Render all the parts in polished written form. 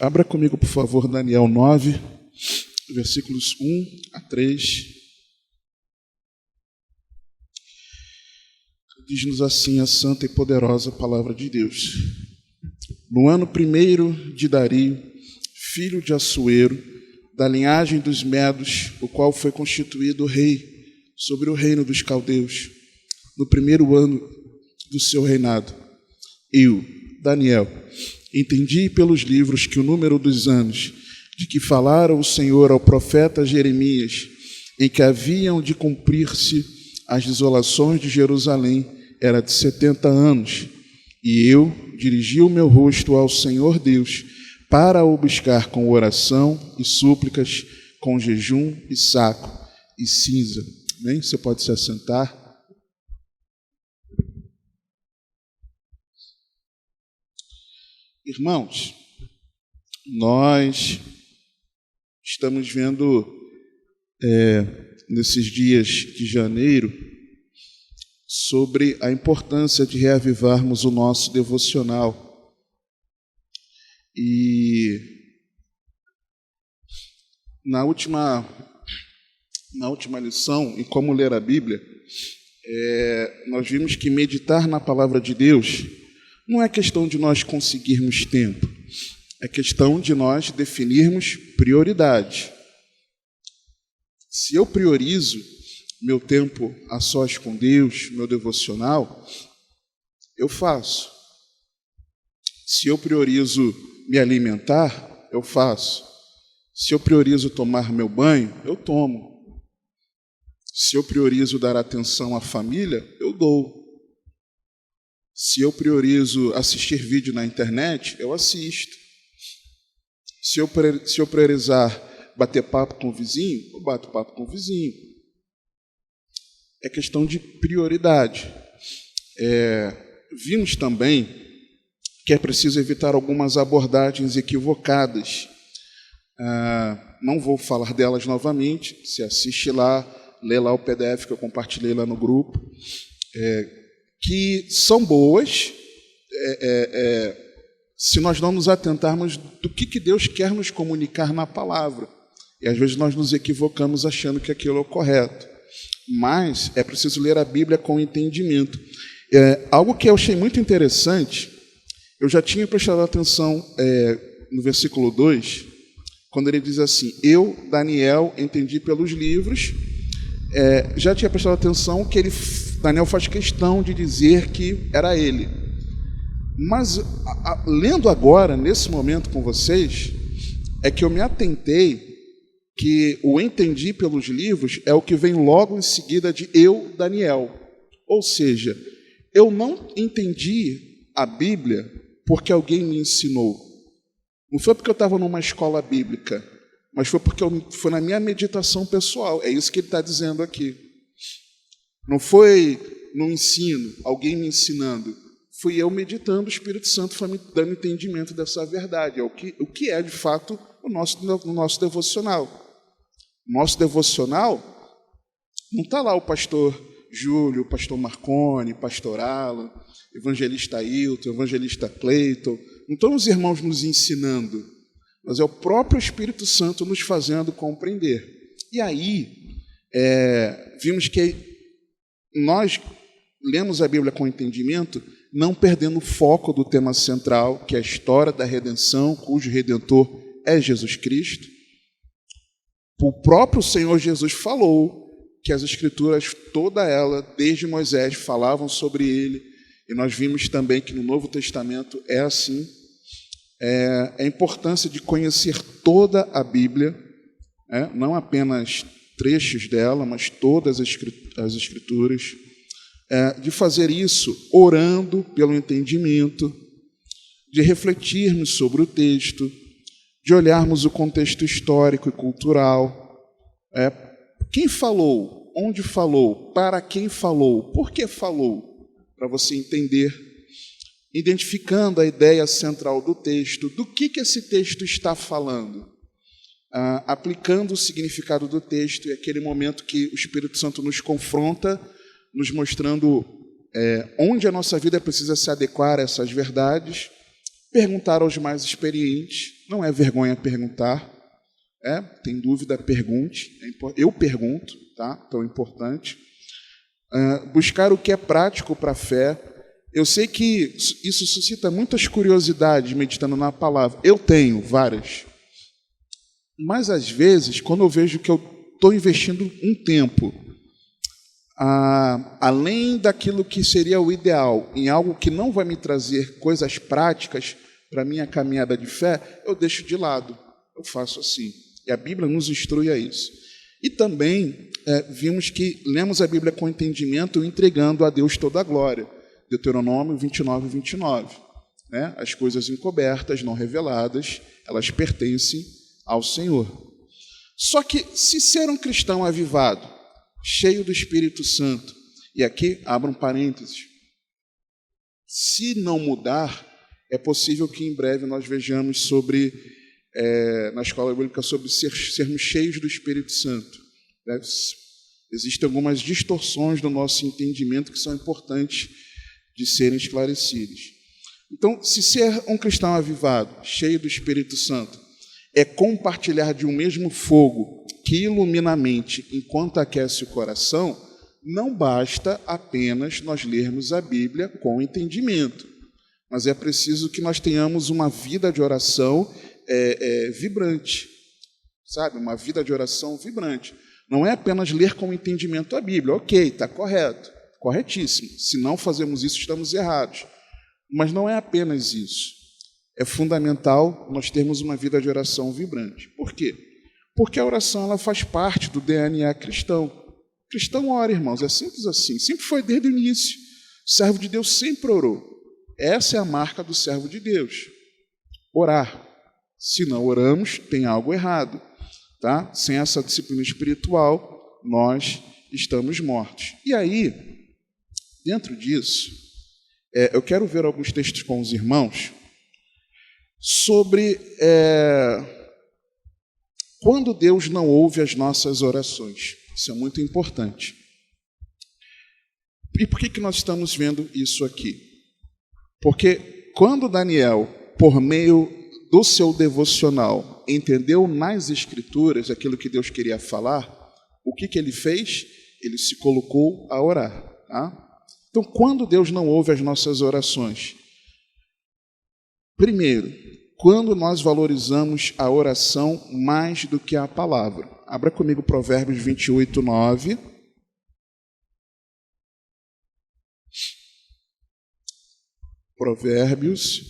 Abra comigo, por favor, Daniel 9, versículos 1 a 3. Diz-nos assim a santa e poderosa palavra de Deus. No ano 1º de Dario, filho de Assuero, da linhagem dos Medos, o qual foi constituído rei sobre o reino dos caldeus, no 1º ano do seu reinado, eu, Daniel, entendi pelos livros que o número dos anos de que falara o Senhor ao profeta Jeremias, em que haviam de cumprir-se as desolações de Jerusalém, era de 70 anos, e eu dirigi o meu rosto ao Senhor Deus, para o buscar com oração e súplicas, com jejum e saco e cinza. Amém? Você pode se assentar. Irmãos, nós estamos vendo nesses dias de janeiro sobre a importância de reavivarmos o nosso devocional. E na última lição, em como ler a Bíblia, nós vimos que meditar na palavra de Deus não é questão de nós conseguirmos tempo, é questão de nós definirmos prioridade. Se eu priorizo meu tempo a sós com Deus, meu devocional, eu faço. Se eu priorizo me alimentar, eu faço. Se eu priorizo tomar meu banho, eu tomo. Se eu priorizo dar atenção à família, eu dou. Se eu priorizo assistir vídeo na internet, eu assisto. Se eu priorizar bater papo com o vizinho, eu bato papo com o vizinho. É questão de prioridade. Vimos também que é preciso evitar algumas abordagens equivocadas. Não vou falar delas novamente. Você assiste lá, lê lá o PDF que eu compartilhei lá no grupo, que são boas se nós não nos atentarmos do que Deus quer nos comunicar na palavra. E às vezes nós nos equivocamos achando que aquilo é o correto. Mas é preciso ler a Bíblia com entendimento. Algo que eu achei muito interessante, eu já tinha prestado atenção no versículo 2, quando ele diz assim, eu, Daniel, entendi pelos livros, já tinha prestado atenção que Daniel faz questão de dizer que era ele. Mas, lendo agora, nesse momento com vocês, é que eu me atentei que o entendi pelos livros é o que vem logo em seguida de eu, Daniel. Ou seja, eu não entendi a Bíblia porque alguém me ensinou. Não foi porque eu estava numa escola bíblica, mas foi porque foi na minha meditação pessoal. É isso que ele está dizendo aqui. Não foi no ensino, alguém me ensinando. Fui eu meditando, o Espírito Santo foi me dando entendimento dessa verdade. É o que é, de fato, o nosso devocional. Nosso devocional não está lá o pastor Júlio, o pastor Marconi, pastor Alan, evangelista Ailton, evangelista Cleiton. Não estão os irmãos nos ensinando, mas é o próprio Espírito Santo nos fazendo compreender. E aí, vimos que nós lemos a Bíblia com entendimento, não perdendo o foco do tema central, que é a história da redenção, cujo Redentor é Jesus Cristo. O próprio Senhor Jesus falou que as Escrituras, toda ela, desde Moisés, falavam sobre ele, e nós vimos também que no Novo Testamento é assim. A importância de conhecer toda a Bíblia, não apenas trechos dela, mas todas as Escrituras, de fazer isso orando pelo entendimento, de refletirmos sobre o texto, de olharmos o contexto histórico e cultural. Quem falou? Onde falou? Para quem falou? Por que falou? Para você entender, identificando a ideia central do texto, do que esse texto está falando, aplicando o significado do texto, e aquele momento que o Espírito Santo nos confronta, nos mostrando onde a nossa vida precisa se adequar a essas verdades, Perguntar aos mais experientes, não é vergonha perguntar. Tem dúvida, pergunte. Eu pergunto, tá? Então é importante. Buscar o que é prático para a fé. Eu sei que isso suscita muitas curiosidades meditando na palavra. Eu tenho várias. Mas, às vezes, quando eu vejo que eu estou investindo um tempo, além daquilo que seria o ideal, em algo que não vai me trazer coisas práticas para a minha caminhada de fé, eu deixo de lado. Eu faço assim. E a Bíblia nos instrui a isso. E também vimos que lemos a Bíblia com entendimento, entregando a Deus toda a glória. Deuteronômio 29, 29. Né? As coisas encobertas, não reveladas, elas pertencem ao Senhor. Só que se ser um cristão avivado, cheio do Espírito Santo, e aqui abro um parênteses, se não mudar, é possível que em breve nós vejamos na escola bíblica sobre sermos cheios do Espírito Santo. Existem algumas distorções do nosso entendimento que são importantes de serem esclarecidas. Então, se ser um cristão avivado, cheio do Espírito Santo, é compartilhar de um mesmo fogo que ilumina a mente enquanto aquece o coração, não basta apenas nós lermos a Bíblia com entendimento, mas é preciso que nós tenhamos uma vida de oração vibrante, sabe? Uma vida de oração vibrante. Não é apenas ler com entendimento a Bíblia. Ok, está correto, corretíssimo. Se não fazemos isso, estamos errados. Mas não é apenas isso. É fundamental nós termos uma vida de oração vibrante. Por quê? Porque a oração ela faz parte do DNA cristão. O cristão ora, irmãos, é simples assim. Sempre foi desde o início. O servo de Deus sempre orou. Essa é a marca do servo de Deus. Orar. Se não oramos, tem algo errado. Tá? Sem essa disciplina espiritual, nós estamos mortos. E aí, dentro disso, eu quero ver alguns textos com os irmãos sobre quando Deus não ouve as nossas orações. Isso é muito importante. E por que nós estamos vendo isso aqui? Porque quando Daniel, por meio do seu devocional, entendeu nas Escrituras aquilo que Deus queria falar, o que ele fez? Ele se colocou a orar. Tá? Então, quando Deus não ouve as nossas orações? Primeiro, quando nós valorizamos a oração mais do que a palavra. Abra comigo Provérbios 28, 9. Provérbios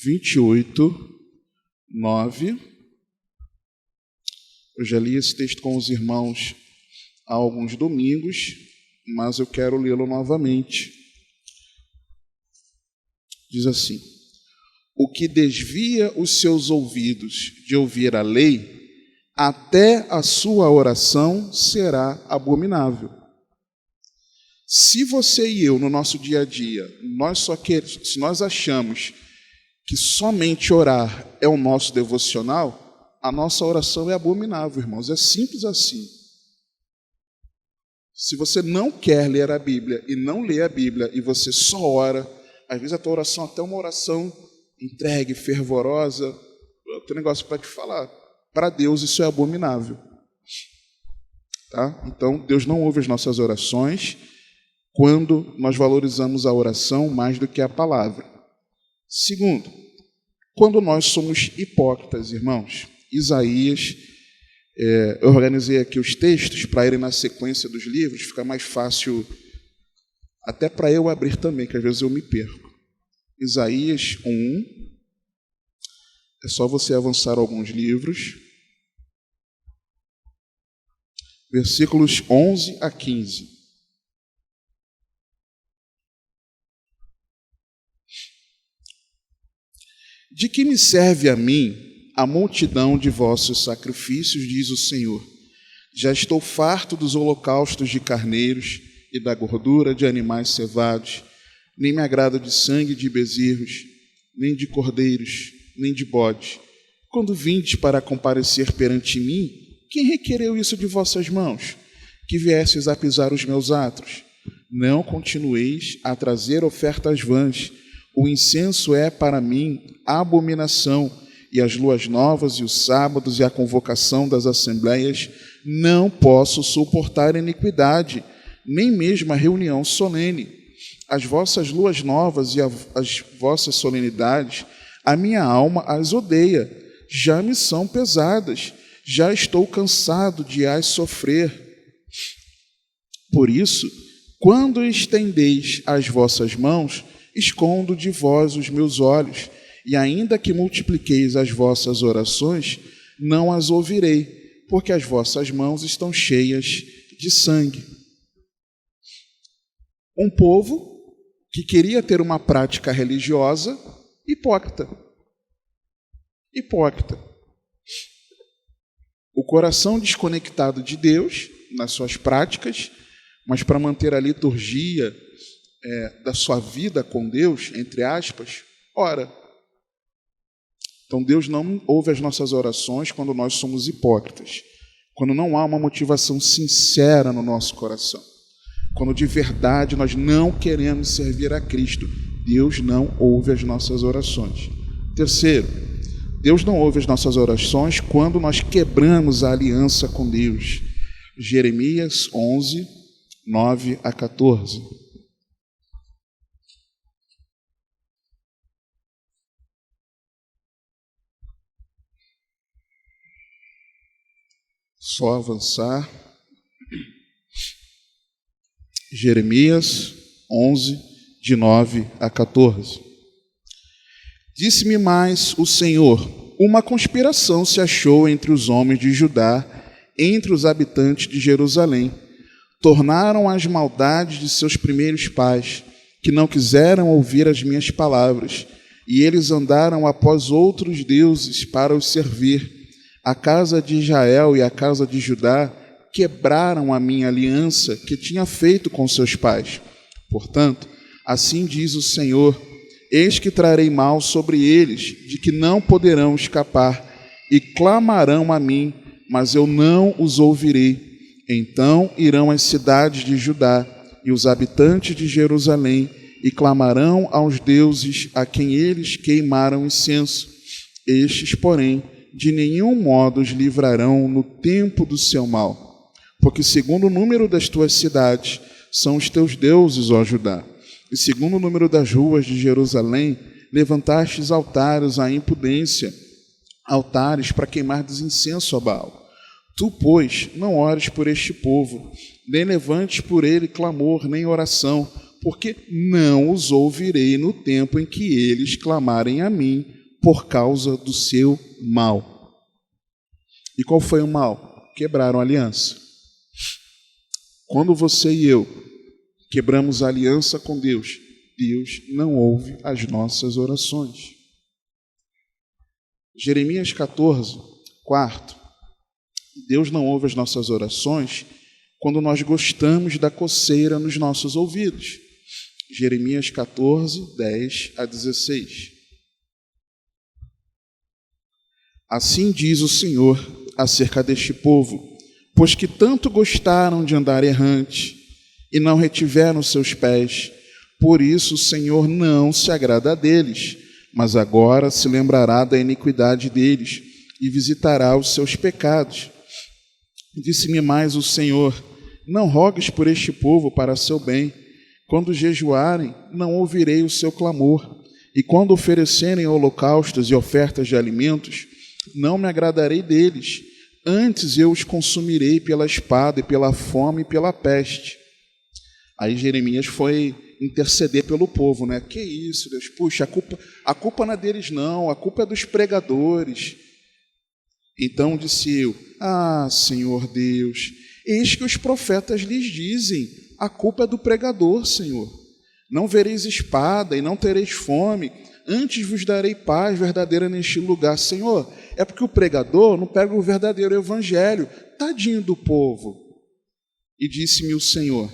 28, 9. Eu já li esse texto com os irmãos há alguns domingos, mas eu quero lê-lo novamente. Diz assim: o que desvia os seus ouvidos de ouvir a lei, até a sua oração será abominável. Se você e eu, no nosso dia a dia, se nós achamos que somente orar é o nosso devocional, a nossa oração é abominável, irmãos. É simples assim. Se você não quer ler a Bíblia e não lê a Bíblia e você só ora, às vezes a tua oração até uma oração entregue, fervorosa, eu tenho um negócio para te falar. Para Deus isso é abominável. Tá? Então, Deus não ouve as nossas orações quando nós valorizamos a oração mais do que a palavra. Segundo, quando nós somos hipócritas, irmãos. Isaías, eu organizei aqui os textos para irem na sequência dos livros, fica mais fácil até para eu abrir também, que às vezes eu me perco. Isaías 1, é só você avançar alguns livros, versículos 11 a 15. De que me serve a mim a multidão de vossos sacrifícios, diz o Senhor? Já estou farto dos holocaustos de carneiros e da gordura de animais cevados, nem me agrada de sangue de bezerros, nem de cordeiros, nem de bode. Quando vindes para comparecer perante mim, quem requereu isso de vossas mãos? Que viesses a pisar os meus atos? Não continueis a trazer ofertas vãs, O incenso é para mim abominação, e as luas novas e os sábados e a convocação das assembleias não posso suportar iniquidade, nem mesmo a reunião solene. As vossas luas novas e as vossas solenidades, a minha alma as odeia, já me são pesadas, já estou cansado de as sofrer. Por isso, quando estendeis as vossas mãos, escondo de vós os meus olhos, e ainda que multipliqueis as vossas orações, não as ouvirei, porque as vossas mãos estão cheias de sangue. Um povo que queria ter uma prática religiosa hipócrita. Hipócrita. O coração desconectado de Deus nas suas práticas, mas para manter a liturgia da sua vida com Deus, entre aspas, ora. Então Deus não ouve as nossas orações quando nós somos hipócritas, quando não há uma motivação sincera no nosso coração, quando de verdade nós não queremos servir a Cristo. Deus não ouve as nossas orações. Terceiro, Deus não ouve as nossas orações quando nós quebramos a aliança com Deus. Jeremias 11, 9 a 14. Só avançar. Jeremias 11, de 9 a 14. Disse-me mais o Senhor: uma conspiração se achou entre os homens de Judá, entre os habitantes de Jerusalém. Tornaram as maldades de seus primeiros pais, que não quiseram ouvir as minhas palavras, e eles andaram após outros deuses para os servir. A casa de Israel e a casa de Judá quebraram a minha aliança que tinha feito com seus pais. Portanto, assim diz o Senhor: eis que trarei mal sobre eles, de que não poderão escapar, e clamarão a mim, mas eu não os ouvirei. Então irão as cidades de Judá e os habitantes de Jerusalém, e clamarão aos deuses a quem eles queimaram incenso. Estes, porém, de nenhum modo os livrarão no tempo do seu mal, porque segundo o número das tuas cidades são os teus deuses, ó Judá, e segundo o número das ruas de Jerusalém levantastes altares à impudência, altares para queimar incenso a Baal. Tu, pois, não ores por este povo, nem levantes por ele clamor, nem oração, porque não os ouvirei no tempo em que eles clamarem a mim por causa do seu mal. E qual foi o mal? Quebraram a aliança. Quando você e eu quebramos a aliança com Deus, Deus não ouve as nossas orações. Jeremias 14, 4. Deus não ouve as nossas orações quando nós gostamos da coceira nos nossos ouvidos. Jeremias 14, 10 a 16. Assim diz o Senhor acerca deste povo: pois que tanto gostaram de andar errante e não retiveram seus pés, por isso o Senhor não se agrada deles, mas agora se lembrará da iniquidade deles e visitará os seus pecados. Disse-me mais o Senhor: não rogues por este povo para seu bem. Quando jejuarem, não ouvirei o seu clamor, e quando oferecerem holocaustos e ofertas de alimentos, não me agradarei deles. Antes eu os consumirei pela espada e pela fome e pela peste. Aí Jeremias foi interceder pelo povo, né? Que isso, Deus? Puxa, a culpa não é deles não, a culpa é dos pregadores. Então disse eu: ah, Senhor Deus, eis que os profetas lhes dizem: a culpa é do pregador, Senhor. Não vereis espada e não tereis fome, antes vos darei paz verdadeira neste lugar. Senhor, é porque o pregador não pega o verdadeiro evangelho. Tadinho do povo. E disse-me o Senhor: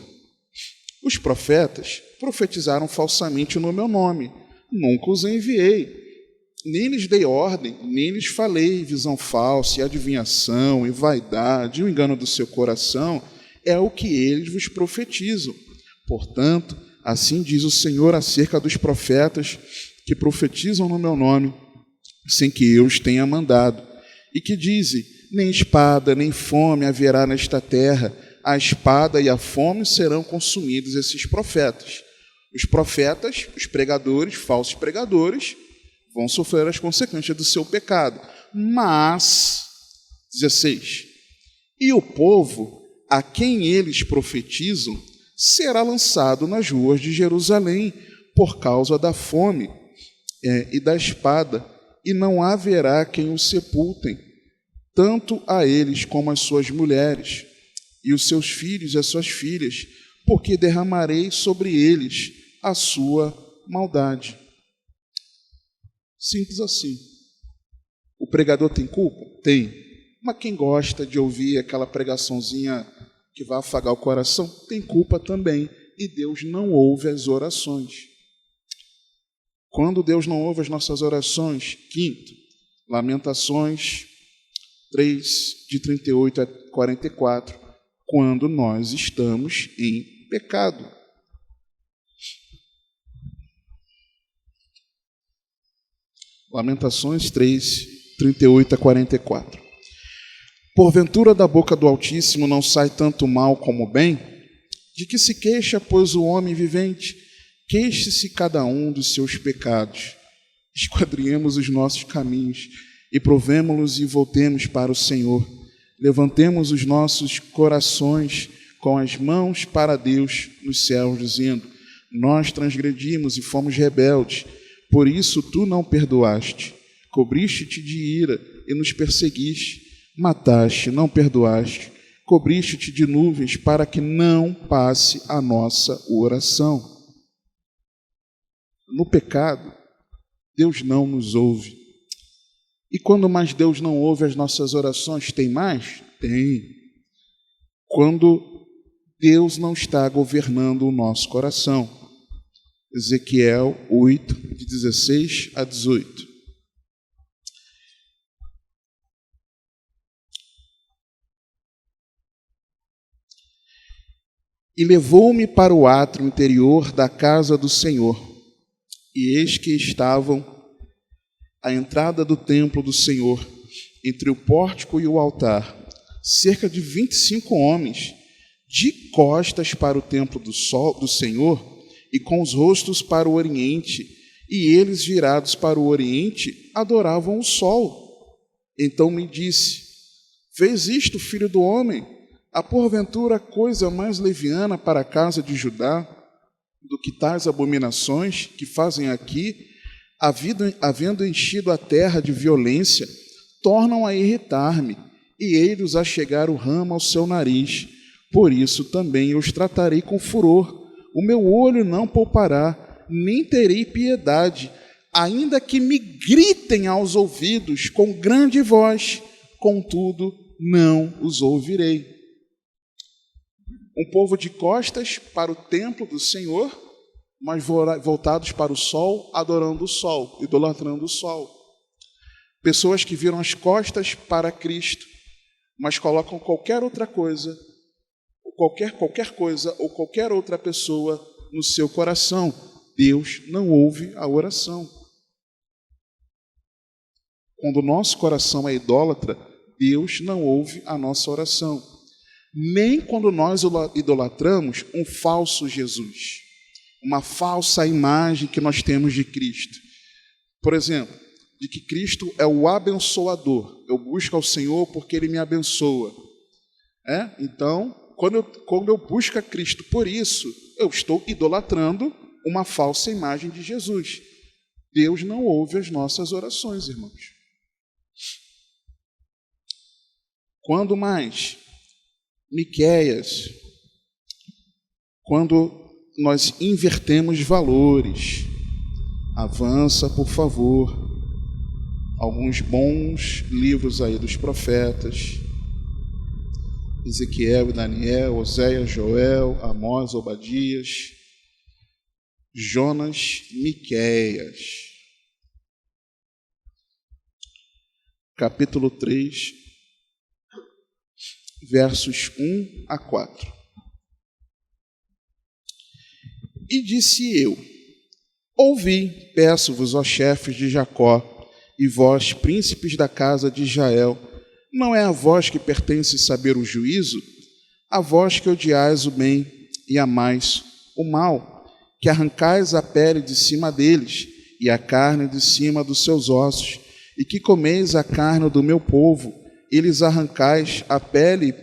os profetas profetizaram falsamente no meu nome. Nunca os enviei. Nem lhes dei ordem, nem lhes falei visão falsa, e adivinhação, e vaidade, e o engano do seu coração é o que eles vos profetizam. Portanto, Assim diz o Senhor acerca dos profetas que profetizam no meu nome, sem que eu os tenha mandado, e que dizem: nem espada, nem fome haverá nesta terra, a espada e a fome serão consumidos. Esses profetas. Os profetas, os pregadores, falsos pregadores, vão sofrer as consequências do seu pecado. Mas, 16, e o povo a quem eles profetizam será lançado nas ruas de Jerusalém por causa da fome e da espada, e não haverá quem o sepultem, tanto a eles como as suas mulheres, e os seus filhos e as suas filhas, porque derramarei sobre eles a sua maldade. Simples assim. O pregador tem culpa? Tem. Mas quem gosta de ouvir aquela pregaçãozinha que vai afagar o coração, tem culpa também. E Deus não ouve as orações. Quando Deus não ouve as nossas orações, quinto, Lamentações 3, de 38 a 44, quando nós estamos em pecado. Lamentações 3, 38 a 44. Porventura da boca do Altíssimo não sai tanto mal como bem? De que se queixa, pois, o homem vivente? Queixe-se cada um dos seus pecados. Esquadrinhemos os nossos caminhos e provemo-los e voltemos para o Senhor. Levantemos os nossos corações com as mãos para Deus nos céus, dizendo: nós transgredimos e fomos rebeldes, por isso tu não perdoaste. Cobriste-te de ira e nos perseguiste. Mataste, não perdoaste. Cobriste-te de nuvens para que não passe a nossa oração. No pecado, Deus não nos ouve. E quando mais Deus não ouve as nossas orações, tem mais? Tem. Quando Deus não está governando o nosso coração. Ezequiel 8, de 16 a 18. E levou-me para o átrio interior da casa do Senhor, e eis que estavam à entrada do templo do Senhor, entre o pórtico e o altar, cerca de 25 homens, de costas para o templo do Senhor, e com os rostos para o oriente, e eles, virados para o oriente, adoravam o sol. Então me disse: vês isto, filho do homem? Há porventura coisa mais leviana para a casa de Judá do que tais abominações que fazem aqui, havendo enchido a terra de violência, tornam a irritar-me, e hei-los a chegar o ramo ao seu nariz. Por isso também eu os tratarei com furor. O meu olho não poupará, nem terei piedade, ainda que me gritem aos ouvidos com grande voz, contudo não os ouvirei. Um povo de costas para o templo do Senhor, mas voltados para o sol, adorando o sol, idolatrando o sol. Pessoas que viram as costas para Cristo, mas colocam qualquer outra coisa, qualquer coisa ou qualquer outra pessoa no seu coração. Deus não ouve a oração. Quando o nosso coração é idólatra, Deus não ouve a nossa oração. Nem quando nós idolatramos um falso Jesus, uma falsa imagem que nós temos de Cristo. Por exemplo, de que Cristo é o abençoador. Eu busco ao Senhor porque Ele me abençoa. Então, quando eu busco a Cristo por isso, eu estou idolatrando uma falsa imagem de Jesus. Deus não ouve as nossas orações, irmãos. Quando mais? Miqueias, quando nós invertemos valores. Avança, por favor, alguns bons livros aí dos profetas: Ezequiel e Daniel, Oséias, Joel, Amós, Obadias, Jonas, Miqueias. Capítulo 3, versos 1 a 4. E disse eu: ouvi, peço-vos, ó chefes de Jacó, e vós, príncipes da casa de Israel, não é a vós que pertence saber o juízo? A vós que odiais o bem e amais o mal, que arrancais a pele de cima deles e a carne de cima dos seus ossos, e que comeis a carne do meu povo, e lhes arrancais a pele,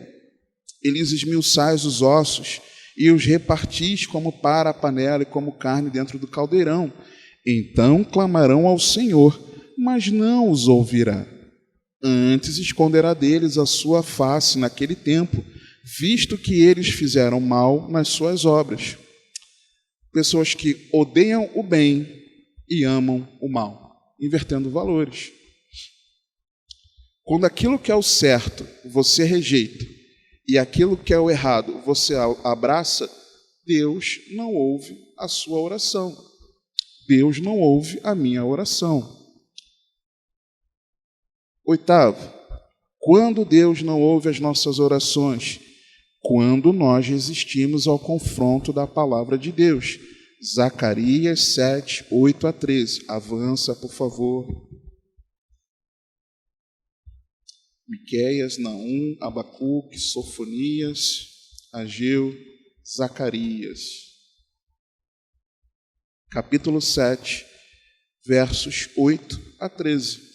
e lhes esmiuçais os ossos, e os repartis como para a panela e como carne dentro do caldeirão. Então clamarão ao Senhor, mas não os ouvirá. Antes esconderá deles a sua face naquele tempo, visto que eles fizeram mal nas suas obras. Pessoas que odeiam o bem e amam o mal, invertendo valores. Quando aquilo que é o certo você rejeita e aquilo que é o errado você abraça, Deus não ouve a sua oração. Deus não ouve a minha oração. Oitavo, quando Deus não ouve as nossas orações? Quando nós resistimos ao confronto da palavra de Deus. Zacarias 7, 8 a 13. Avança, por favor. Miqueias, Naum, Abacuque, Sofonias, Ageu, Zacarias. Capítulo 7, versos 8 a 13.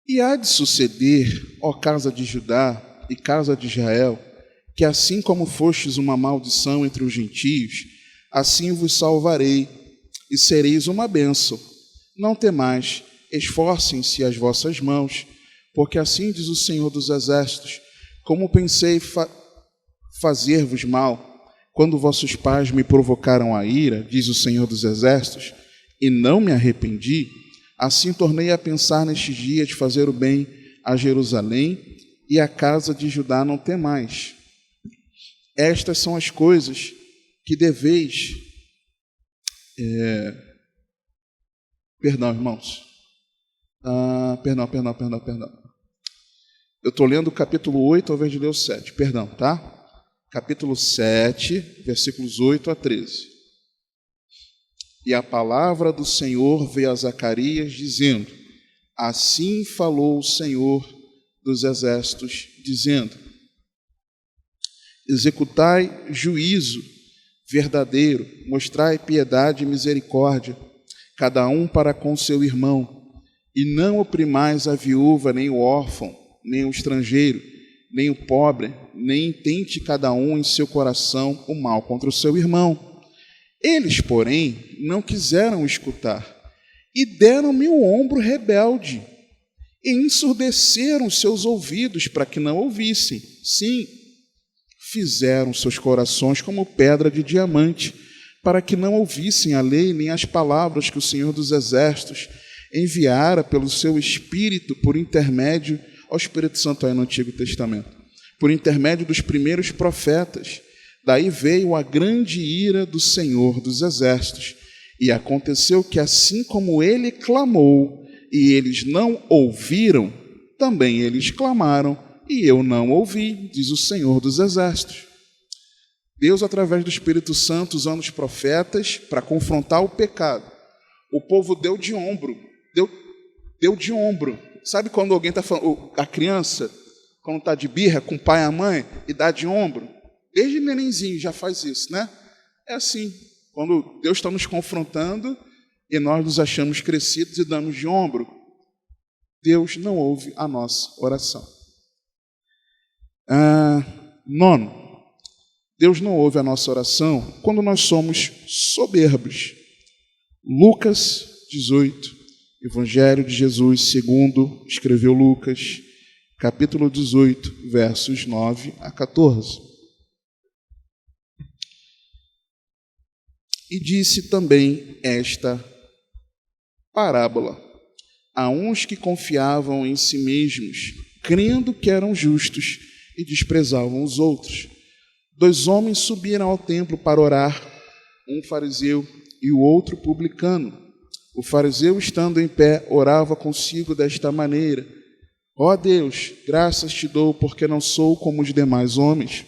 E há de suceder, ó casa de Judá e casa de Israel, que assim como fostes uma maldição entre os gentios, assim vos salvarei, e sereis uma bênção. Não temais, esforcem-se as vossas mãos, porque assim diz o Senhor dos Exércitos: como pensei fazer-vos mal, quando vossos pais me provocaram a ira, diz o Senhor dos Exércitos, e não me arrependi, assim tornei a pensar nestes dias de fazer o bem a Jerusalém e a casa de Judá não temais. Estas são as coisas que deveis... Perdão, irmãos. Perdão. Eu estou lendo o capítulo 8 ao invés de ler o 7. Perdão, tá? Capítulo 7, versículos 8 a 13. E a palavra do Senhor veio a Zacarias, dizendo: assim falou o Senhor dos Exércitos, dizendo: executai juízo verdadeiro, mostrai piedade e misericórdia, cada um para com seu irmão, e não oprimais a viúva, nem o órfão, nem o estrangeiro, nem o pobre, nem intente cada um em seu coração o mal contra o seu irmão. Eles, porém, não quiseram escutar, e deram-me o ombro rebelde, e ensurdeceram seus ouvidos para que não ouvissem. Sim, fizeram seus corações como pedra de diamante, para que não ouvissem a lei nem as palavras que o Senhor dos Exércitos enviara pelo seu Espírito por intermédio, ao Espírito Santo aí no Antigo Testamento, por intermédio dos primeiros profetas. Daí veio a grande ira do Senhor dos Exércitos. E aconteceu que, assim como ele clamou, e eles não ouviram, também eles clamaram, e eu não ouvi, diz o Senhor dos Exércitos. Deus, através do Espírito Santo, usando os profetas para confrontar o pecado. O povo deu de ombro, deu de ombro. Sabe quando alguém está falando, a criança, quando está de birra com o pai e a mãe, e dá de ombro? Desde nenenzinho já faz isso, né? É assim, quando Deus está nos confrontando e nós nos achamos crescidos e damos de ombro, Deus não ouve a nossa oração. Nono, Deus não ouve a nossa oração quando nós somos soberbos. Lucas 18, Evangelho de Jesus segundo escreveu Lucas, capítulo 18, versos 9 a 14. E disse também esta parábola a uns que confiavam em si mesmos, crendo que eram justos e desprezavam os outros. 2 homens subiram ao templo para orar, um fariseu e o outro publicano. O fariseu, estando em pé, orava consigo desta maneira: Ó Deus, graças te dou porque não sou como os demais homens,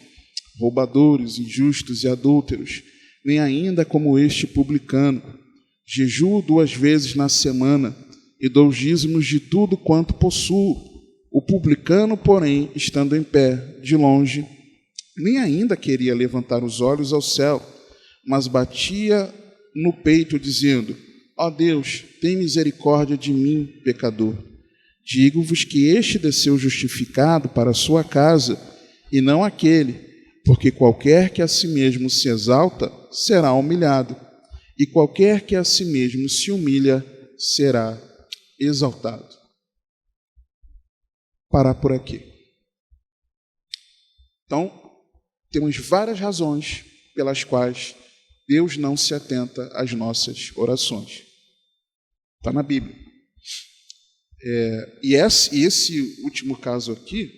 roubadores, injustos e adúlteros, nem ainda como este publicano. Jejuo 2 vezes na semana e dou dízimos de tudo quanto possuo. O publicano, porém, estando em pé, de longe, nem ainda queria levantar os olhos ao céu, mas batia no peito, dizendo: ó Deus, tem misericórdia de mim, pecador. Digo-vos que este desceu justificado para a sua casa, e não aquele, porque qualquer que a si mesmo se exalta, será humilhado, e qualquer que a si mesmo se humilha, será exaltado. Parar por aqui. Então, temos várias razões pelas quais Deus não se atenta às nossas orações. Está na Bíblia. E esse último caso aqui,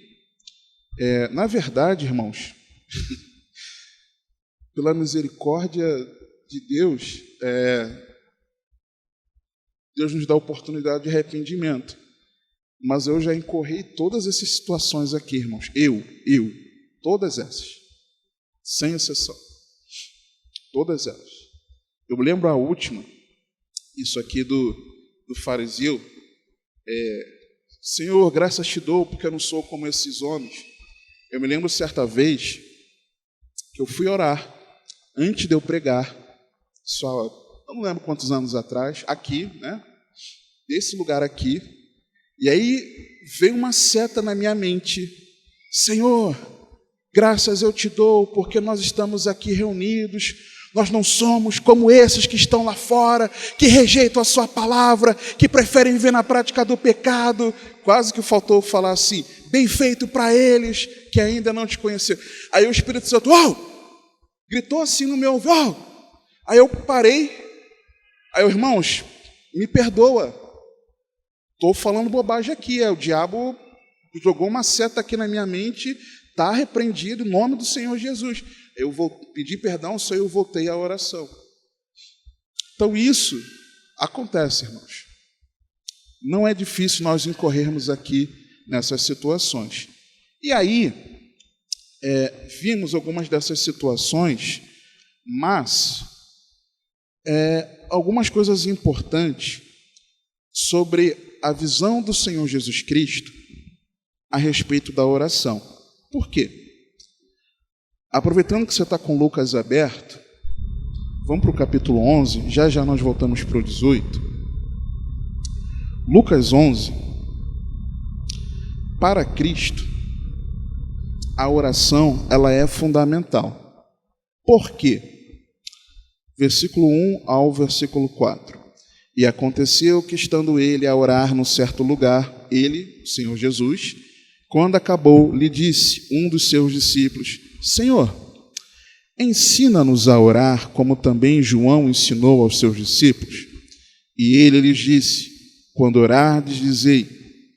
na verdade, irmãos, pela misericórdia de Deus, Deus nos dá a oportunidade de arrependimento. Mas eu já incorri todas essas situações aqui, irmãos. Todas essas, sem exceção. Todas elas. Eu lembro a última, isso aqui do fariseu. Senhor, graças te dou, porque eu não sou como esses homens. Eu me lembro certa vez que eu fui orar, antes de eu pregar, eu não lembro quantos anos atrás, aqui, né? Desse lugar aqui. E aí veio uma seta na minha mente. Senhor, graças eu te dou, porque nós estamos aqui reunidos. Nós não somos como esses que estão lá fora, que rejeitam a sua palavra, que preferem viver na prática do pecado. Quase que faltou falar assim: bem feito para eles que ainda não te conheceram. Aí o Espírito Santo, gritou assim no meu ouvido. Aí eu parei. Aí eu, irmãos, me perdoa. Estou falando bobagem aqui. O diabo jogou uma seta aqui na minha mente. Está repreendido em nome do Senhor Jesus. Eu vou pedir perdão, só eu voltei à oração. Então isso acontece, irmãos. Não é difícil nós incorrermos aqui nessas situações. E aí, vimos algumas dessas situações, mas algumas coisas importantes sobre a visão do Senhor Jesus Cristo a respeito da oração. Por quê? Aproveitando que você está com Lucas aberto, vamos para o capítulo 11, já nós voltamos para o 18. Lucas 11, para Cristo, a oração ela é fundamental. Por quê? Versículo 1 ao versículo 4. E aconteceu que, estando ele a orar num certo lugar, ele, o Senhor Jesus, quando acabou, lhe disse um dos seus discípulos: Senhor, ensina-nos a orar, como também João ensinou aos seus discípulos. E ele lhes disse: quando orardes, dizei: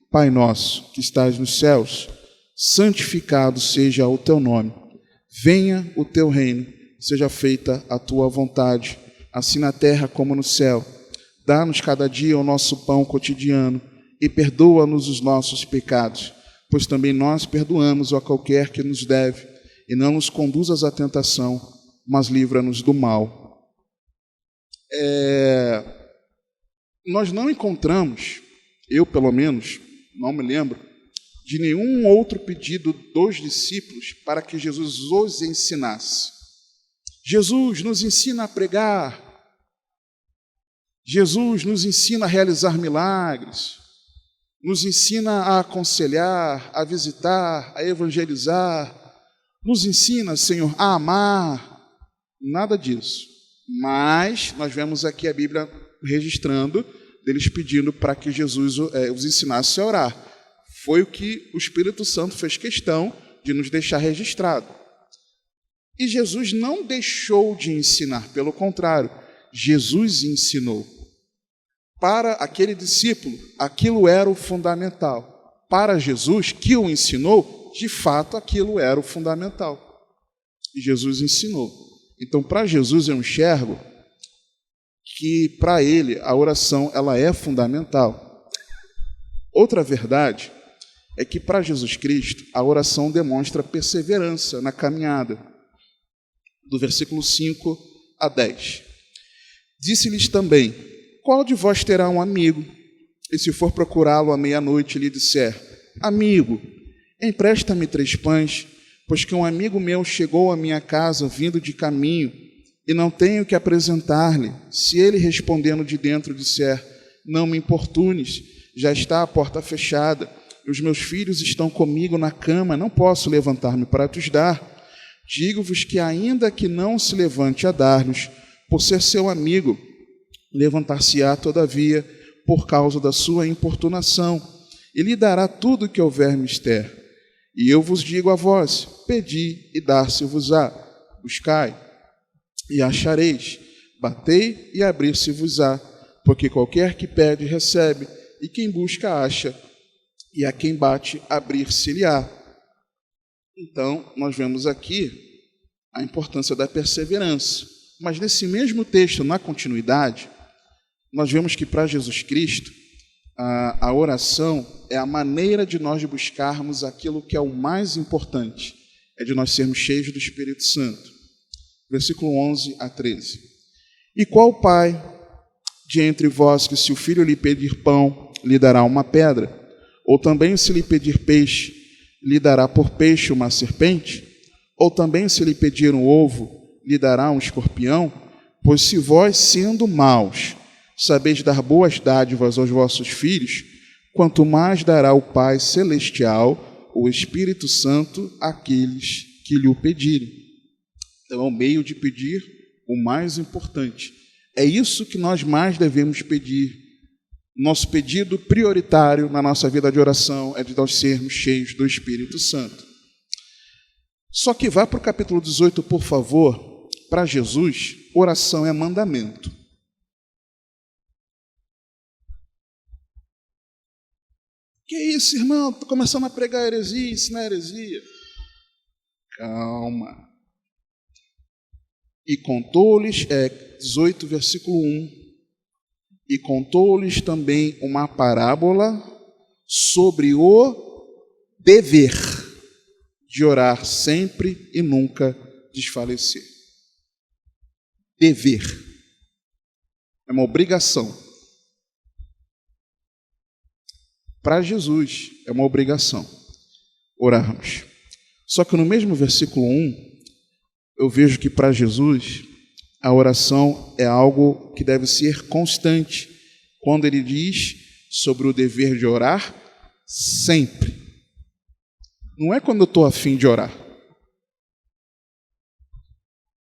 Pai nosso, que estás nos céus, santificado seja o teu nome. Venha o teu reino, seja feita a tua vontade, assim na terra como no céu. Dá-nos cada dia o nosso pão cotidiano e perdoa-nos os nossos pecados, pois também nós perdoamos a qualquer que nos deve, e não nos conduzas à tentação, mas livra-nos do mal. Nós não encontramos, eu pelo menos, não me lembro, de nenhum outro pedido dos discípulos para que Jesus os ensinasse. Jesus nos ensina a pregar. Jesus nos ensina a realizar milagres. Nos ensina a aconselhar, a visitar, a evangelizar. Nos ensina, Senhor, a amar. Nada disso. Mas nós vemos aqui a Bíblia registrando, deles pedindo para que Jesus os ensinasse a orar. Foi o que o Espírito Santo fez questão de nos deixar registrado. E Jesus não deixou de ensinar, pelo contrário, Jesus ensinou. Para aquele discípulo, aquilo era o fundamental. Para Jesus, que o ensinou, de fato, aquilo era o fundamental. E Jesus ensinou. Então, para Jesus, eu enxergo que, para ele, a oração ela é fundamental. Outra verdade é que para Jesus Cristo a oração demonstra perseverança na caminhada. Do versículo 5 a 10. Disse-lhes também: qual de vós terá um amigo, e se for procurá-lo à meia-noite, lhe disser: amigo, empresta-me 3 pães, pois que um amigo meu chegou à minha casa vindo de caminho, e não tenho que apresentar-lhe. Se ele, respondendo de dentro, disser: não me importunes, já está a porta fechada, e os meus filhos estão comigo na cama, não posso levantar-me para te dar. Digo-vos que, ainda que não se levante a dar-lhes, por ser seu amigo, levantar-se-á, todavia, por causa da sua importunação, e lhe dará tudo o que houver mister. E eu vos digo a vós: pedi, e dar-se-vos-á; buscai, e achareis; batei, e abrir-se-vos-á. Porque qualquer que pede, recebe, e quem busca, acha, e a quem bate, abrir-se-lhe-á. Então, nós vemos aqui a importância da perseverança. Mas nesse mesmo texto, na continuidade, nós vemos que para Jesus Cristo, a oração é a maneira de nós buscarmos aquilo que é o mais importante, é de nós sermos cheios do Espírito Santo. Versículo 11 a 13. E qual pai de entre vós que, se o filho lhe pedir pão, lhe dará uma pedra? Ou também, se lhe pedir peixe, lhe dará por peixe uma serpente? Ou também, se lhe pedir um ovo, lhe dará um escorpião? Pois se vós, sendo maus, sabeis dar boas dádivas aos vossos filhos, quanto mais dará o Pai Celestial, o Espírito Santo, àqueles que lhe o pedirem. Então, é o meio de pedir o mais importante. É isso que nós mais devemos pedir. Nosso pedido prioritário na nossa vida de oração é de nós sermos cheios do Espírito Santo. Só que vá para o capítulo 18, por favor. Para Jesus, oração é mandamento. Que isso, irmão? Estou começando a pregar heresia, ensinar heresia. Calma. E contou-lhes, 18, versículo 1. E contou-lhes também uma parábola sobre o dever de orar sempre e nunca desfalecer. Dever. É uma obrigação. Para Jesus, é uma obrigação orarmos. Só que no mesmo versículo 1, eu vejo que para Jesus a oração é algo que deve ser constante, quando ele diz sobre o dever de orar sempre. Não é quando eu estou a fim de orar.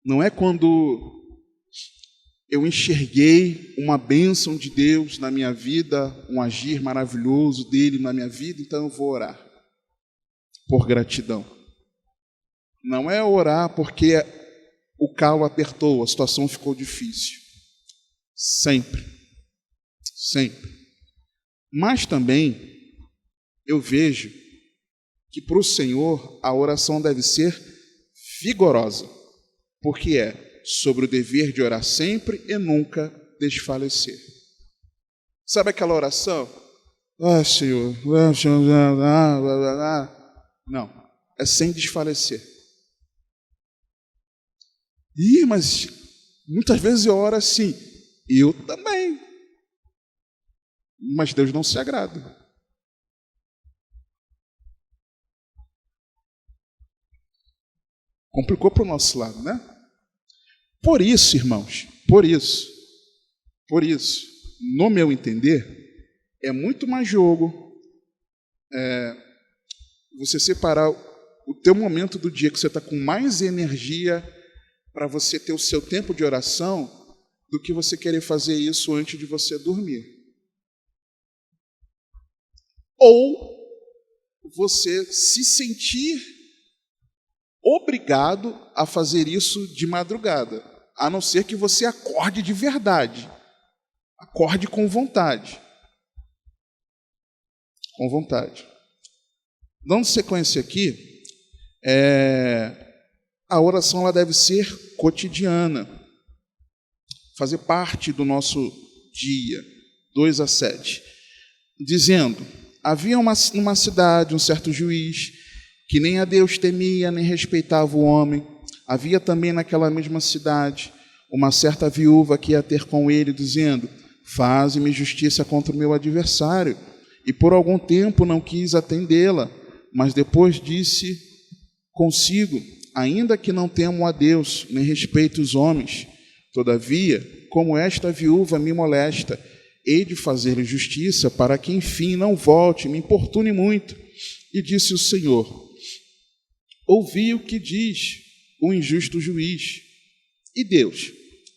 Não é quando eu enxerguei uma bênção de Deus na minha vida, um agir maravilhoso dele na minha vida, então eu vou orar por gratidão. Não é orar porque o calo apertou, a situação ficou difícil. Sempre. Sempre. Mas também eu vejo que para o Senhor a oração deve ser vigorosa, porque é sobre o dever de orar sempre e nunca desfalecer. Sabe aquela oração? Ah, Senhor, não, é sem desfalecer. Mas muitas vezes eu oro assim. Eu também. Mas Deus não se agrada. Complicou para o nosso lado, né? Por isso, irmãos, por isso, no meu entender, é muito mais jogo você separar o teu momento do dia que você está com mais energia para você ter o seu tempo de oração, do que você querer fazer isso antes de você dormir. Ou você se sentir obrigado a fazer isso de madrugada, a não ser que você acorde de verdade. Acorde com vontade. Com vontade. Dando sequência aqui, a oração ela deve ser cotidiana, fazer parte do nosso dia, 2 a 7, dizendo: havia numa cidade um certo juiz, que nem a Deus temia, nem respeitava o homem. Havia também naquela mesma cidade uma certa viúva que ia ter com ele, dizendo: faze-me justiça contra o meu adversário. E por algum tempo não quis atendê-la, mas depois disse consigo: ainda que não temo a Deus, nem respeito os homens, todavia, como esta viúva me molesta, hei de fazer-lhe justiça, para que enfim não volte e me importune muito. E disse o Senhor: ouvi o que diz o injusto juiz. E Deus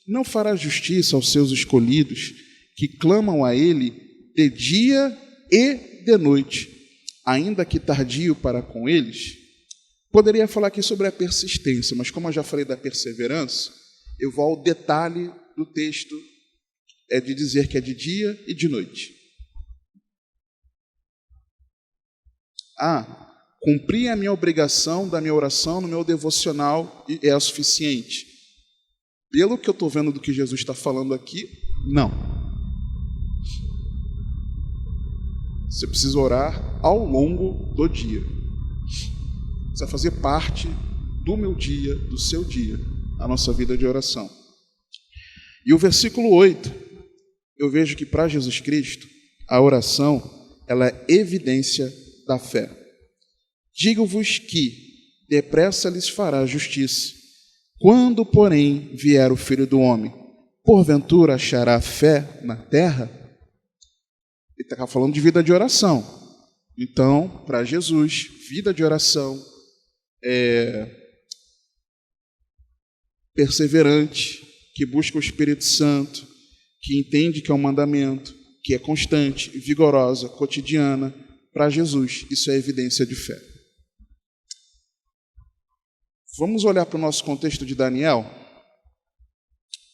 não fará justiça aos seus escolhidos, que clamam a ele de dia e de noite, ainda que tardio para com eles? Poderia falar aqui sobre a persistência, mas como eu já falei da perseverança, eu vou ao detalhe do texto, é de dizer que é de dia e de noite. Cumprir a minha obrigação da minha oração no meu devocional é o suficiente. Pelo que eu estou vendo do que Jesus está falando aqui, não. Você precisa orar ao longo do dia. Precisa fazer parte do meu dia, do seu dia, a nossa vida de oração. E o versículo 8, eu vejo que para Jesus Cristo, a oração, ela é evidência da fé. Digo-vos que depressa lhes fará justiça. Quando, porém, vier o Filho do Homem, porventura achará fé na terra? Ele está falando de vida de oração. Então, para Jesus, vida de oração perseverante, que busca o Espírito Santo, que entende que é um mandamento, que é constante, vigorosa, cotidiana. Para Jesus, isso é evidência de fé. Vamos olhar para o nosso contexto de Daniel,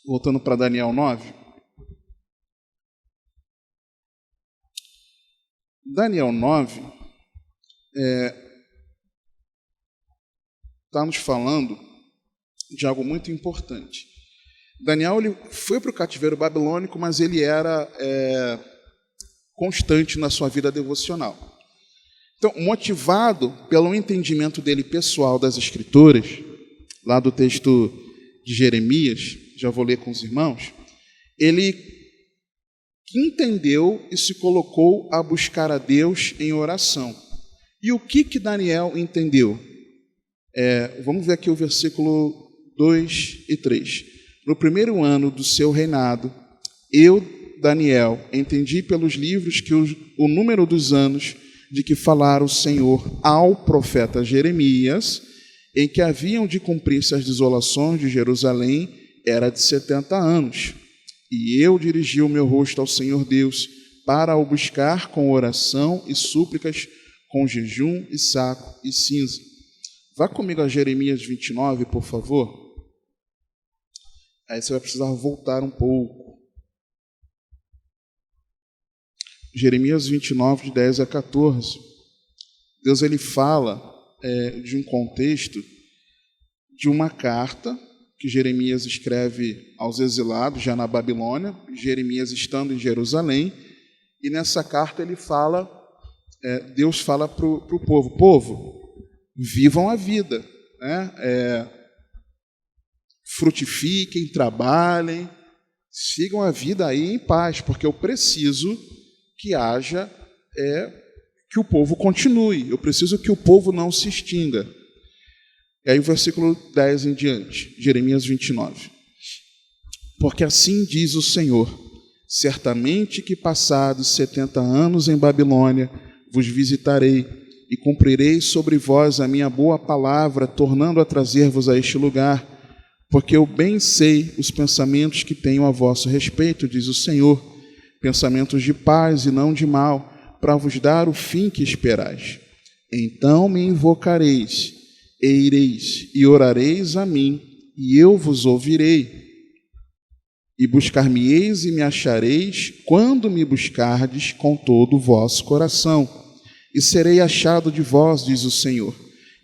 voltando para Daniel 9. Daniel 9 está nos falando de algo muito importante. Daniel ele foi para o cativeiro babilônico, mas ele era constante na sua vida devocional. Então, motivado pelo entendimento dele pessoal das Escrituras, lá do texto de Jeremias, já vou ler com os irmãos, ele entendeu e se colocou a buscar a Deus em oração. E o que Daniel entendeu? Vamos ver aqui o versículo 2 e 3. No primeiro ano do seu reinado, eu, Daniel, entendi pelos livros que o número dos anos de que falara o Senhor ao profeta Jeremias, em que haviam de cumprir-se as desolações de Jerusalém, era de 70 anos. E eu dirigi o meu rosto ao Senhor Deus, para o buscar com oração e súplicas, com jejum e saco e cinza. Vá comigo a Jeremias 29, por favor. Aí você vai precisar voltar um pouco. Jeremias 29, de 10 a 14. Deus ele fala de um contexto de uma carta que Jeremias escreve aos exilados, já na Babilônia, Jeremias estando em Jerusalém, e nessa carta ele fala, Deus fala para o povo, vivam a vida, né? Frutifiquem, trabalhem, sigam a vida aí em paz, porque eu preciso que haja, que o povo continue, eu preciso que o povo não se extinga. E aí o versículo 10 em diante, Jeremias 29. Porque assim diz o Senhor, certamente que passados 70 anos em Babilônia, vos visitarei e cumprirei sobre vós a minha boa palavra, tornando a trazer-vos a este lugar, porque eu bem sei os pensamentos que tenho a vosso respeito, diz o Senhor, pensamentos de paz e não de mal, para vos dar o fim que esperais. Então me invocareis, e ireis, e orareis a mim, e eu vos ouvirei. E buscar-me-eis e me achareis, quando me buscardes com todo o vosso coração. E serei achado de vós, diz o Senhor,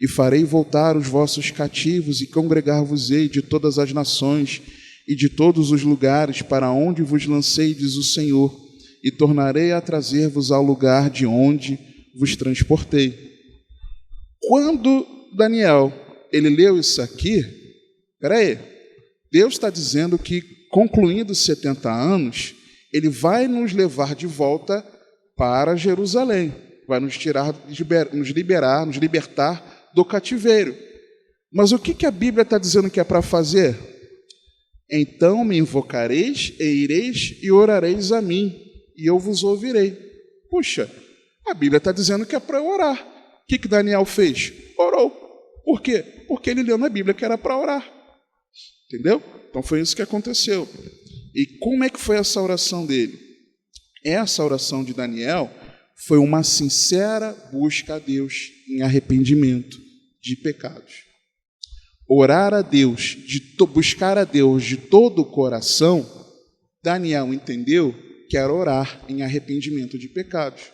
e farei voltar os vossos cativos, e congregar-vos-ei de todas as nações, e de todos os lugares para onde vos lancei, diz o Senhor, e tornarei a trazer-vos ao lugar de onde vos transportei. Quando Daniel ele leu isso aqui, Deus está dizendo que, concluindo os 70 anos, ele vai nos levar de volta para Jerusalém, vai nos libertar do cativeiro. Mas o que a Bíblia está dizendo que é para fazer? Então me invocareis e ireis e orareis a mim, e eu vos ouvirei. Puxa, a Bíblia está dizendo que é para orar. O que Daniel fez? Orou. Por quê? Porque ele leu na Bíblia que era para orar. Entendeu? Então foi isso que aconteceu. E como é que foi essa oração dele? Essa oração de Daniel foi uma sincera busca a Deus em arrependimento de pecados. Orar a Deus, buscar a Deus de todo o coração, Daniel entendeu que era orar em arrependimento de pecados.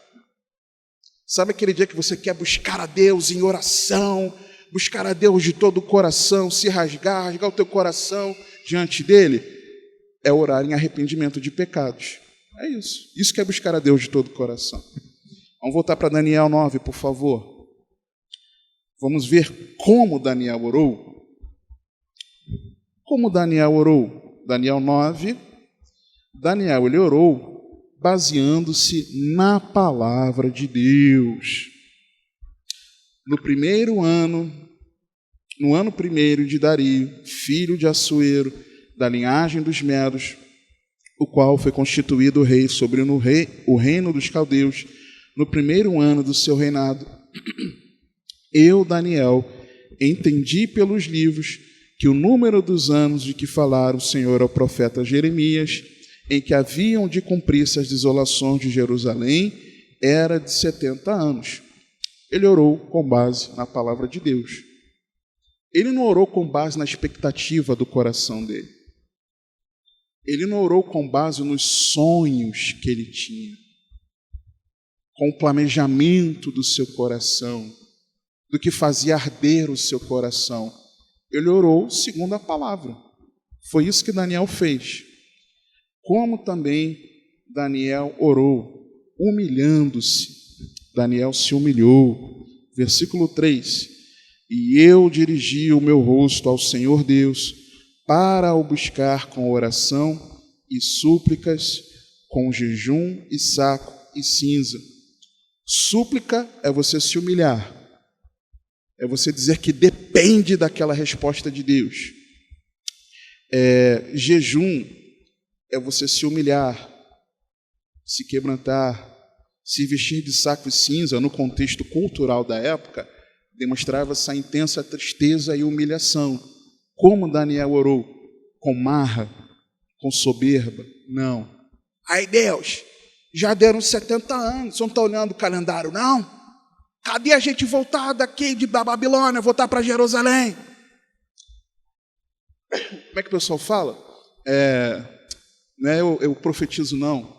Sabe aquele dia que você quer buscar a Deus em oração, buscar a Deus de todo o coração, se rasgar o teu coração diante dele? É orar em arrependimento de pecados. É isso. Isso que é buscar a Deus de todo o coração. Vamos voltar para Daniel 9, por favor. Vamos ver como Daniel orou. Como Daniel orou? Daniel 9. Daniel, ele orou baseando-se na palavra de Deus. No ano primeiro de Dario, filho de Assuero, da linhagem dos Medos, o qual foi constituído rei sobre o reino dos caldeus, no primeiro ano do seu reinado, eu, Daniel, entendi pelos livros que o número dos anos de que falara o Senhor ao profeta Jeremias, em que haviam de cumprir-se as desolações de Jerusalém, era de 70 anos. Ele orou com base na palavra de Deus. Ele não orou com base na expectativa do coração dele. Ele não orou com base nos sonhos que ele tinha, com o planejamento do seu coração, do que fazia arder o seu coração. Ele orou segundo a palavra. Foi isso que Daniel fez. Como também Daniel orou, humilhando-se. Daniel se humilhou. Versículo 3. E eu dirigi o meu rosto ao Senhor Deus, para o buscar com oração e súplicas, com jejum e saco e cinza. Súplica é você se humilhar. É você dizer que depende daquela resposta de Deus. Jejum é você se humilhar, se quebrantar, se vestir de saco e cinza. No contexto cultural da época, demonstrava essa intensa tristeza e humilhação. Como Daniel orou? Com marra, com soberba? Não. Ai, Deus, já deram 70 anos, você não está olhando o calendário, não? Cadê a gente voltar daqui da Babilônia, voltar para Jerusalém? Como é que o pessoal fala? Não é eu profetizo, não.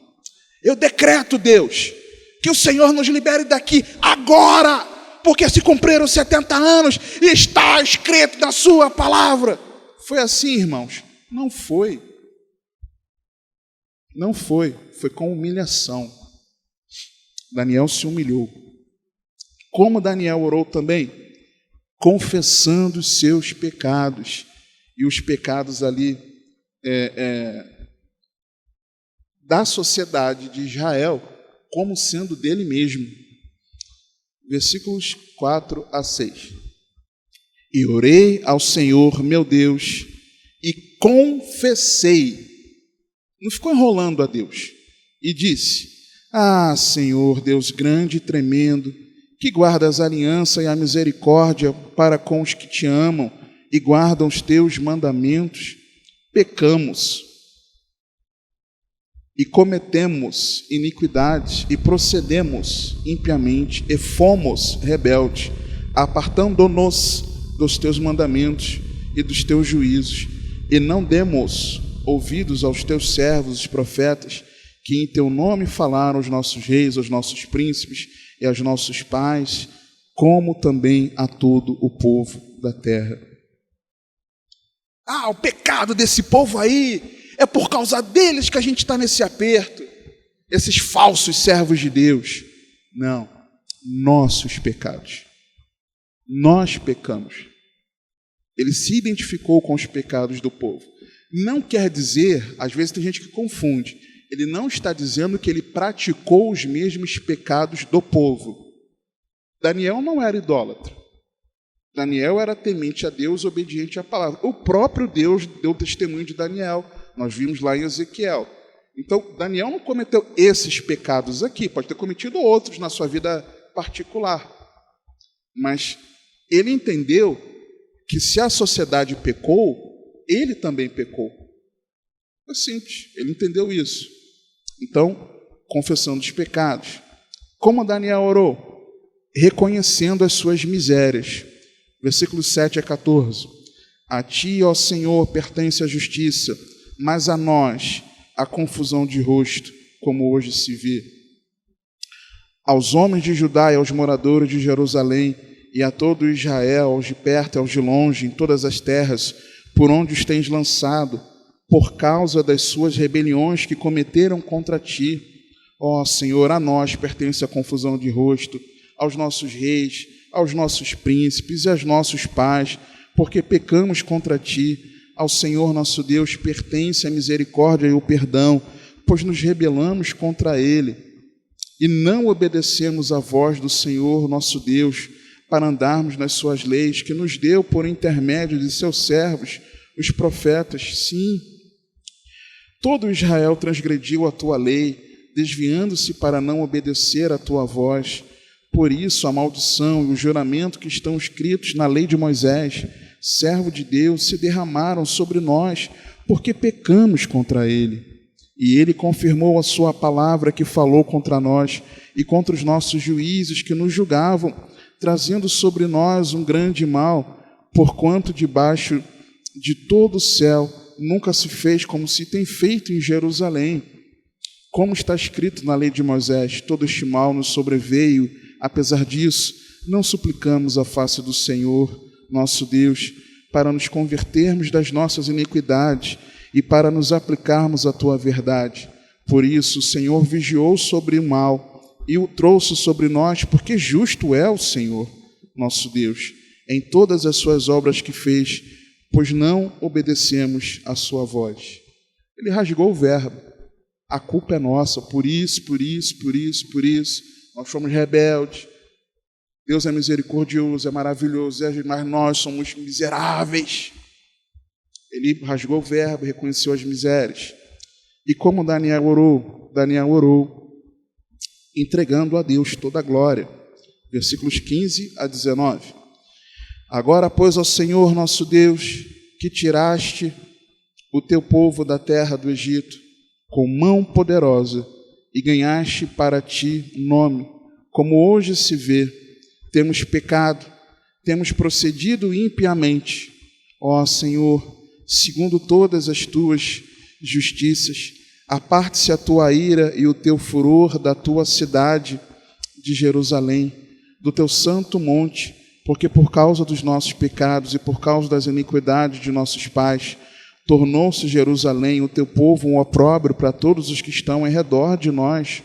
Eu decreto, Deus, que o Senhor nos libere daqui agora, porque se cumpriram 70 anos e está escrito na sua palavra. Foi assim, irmãos? Não foi. Não foi. Foi com humilhação. Daniel se humilhou. Como Daniel orou também? Confessando os seus pecados. E os pecados ali da sociedade de Israel, como sendo dele mesmo. Versículos 4 a 6. E orei ao Senhor, meu Deus, e confessei. Não ficou enrolando a Deus. E disse: Ah, Senhor, Deus grande e tremendo, que guardas a aliança e a misericórdia para com os que te amam e guardam os teus mandamentos, pecamos e cometemos iniquidades e procedemos impiamente e fomos rebeldes, apartando-nos dos teus mandamentos e dos teus juízos, e não demos ouvidos aos teus servos, os profetas, que em teu nome falaram aos nossos reis, aos nossos príncipes e aos nossos pais, como também a todo o povo da terra. O pecado desse povo aí, é por causa deles que a gente está nesse aperto. esses falsos servos de Deus. Não, nossos pecados. Nós pecamos. Ele se identificou com os pecados do povo. Não quer dizer, às vezes tem gente que confunde, ele não está dizendo que ele praticou os mesmos pecados do povo. Daniel não era idólatra. Daniel era temente a Deus, obediente à palavra. O próprio Deus deu testemunho de Daniel. Nós vimos lá em Ezequiel. Então, Daniel não cometeu esses pecados aqui. Pode ter cometido outros na sua vida particular. Mas ele entendeu que se a sociedade pecou, ele também pecou. É simples. Ele entendeu isso. Então, confessando os pecados. Como Daniel orou? Reconhecendo as suas misérias. Versículos 7 a 14. A ti, ó Senhor, pertence a justiça, mas a nós a confusão de rosto, como hoje se vê. Aos homens de Judá e aos moradores de Jerusalém, e a todo Israel, aos de perto e aos de longe, em todas as terras, por onde os tens lançado, por causa das suas rebeliões que cometeram contra ti. Ó Senhor, a nós pertence a confusão de rosto, aos nossos reis, aos nossos príncipes e aos nossos pais, porque pecamos contra ti. Ao Senhor nosso Deus pertence a misericórdia e o perdão, pois nos rebelamos contra ele e não obedecemos à voz do Senhor nosso Deus para andarmos nas suas leis, que nos deu por intermédio de seus servos, os profetas. Sim, todo Israel transgrediu a tua lei, desviando-se para não obedecer à tua voz. Por isso, a maldição e o juramento que estão escritos na lei de Moisés, servo de Deus, se derramaram sobre nós, porque pecamos contra ele. E ele confirmou a sua palavra que falou contra nós e contra os nossos juízes que nos julgavam, trazendo sobre nós um grande mal, porquanto debaixo de todo o céu nunca se fez como se tem feito em Jerusalém. Como está escrito na lei de Moisés, todo este mal nos sobreveio. Apesar disso, não suplicamos a face do Senhor, nosso Deus, para nos convertermos das nossas iniquidades e para nos aplicarmos à tua verdade. Por isso, o Senhor vigiou sobre o mal e o trouxe sobre nós, porque justo é o Senhor, nosso Deus, em todas as suas obras que fez, pois não obedecemos à sua voz. Ele rasgou o verbo. A culpa é nossa, por isso. Nós fomos rebeldes. Deus é misericordioso, é maravilhoso, mas nós somos miseráveis. Ele rasgou o verbo, reconheceu as misérias. E como Daniel orou, entregando a Deus toda a glória. Versículos 15 a 19. Agora, pois, ao Senhor nosso Deus, que tiraste o teu povo da terra do Egito com mão poderosa e ganhaste para ti nome, como hoje se vê, temos pecado, temos procedido impiamente. Ó Senhor, segundo todas as tuas justiças, aparte-se a tua ira e o teu furor da tua cidade de Jerusalém, do teu santo monte, porque por causa dos nossos pecados e por causa das iniquidades de nossos pais, tornou-se Jerusalém, o teu povo, um opróbrio para todos os que estão em redor de nós.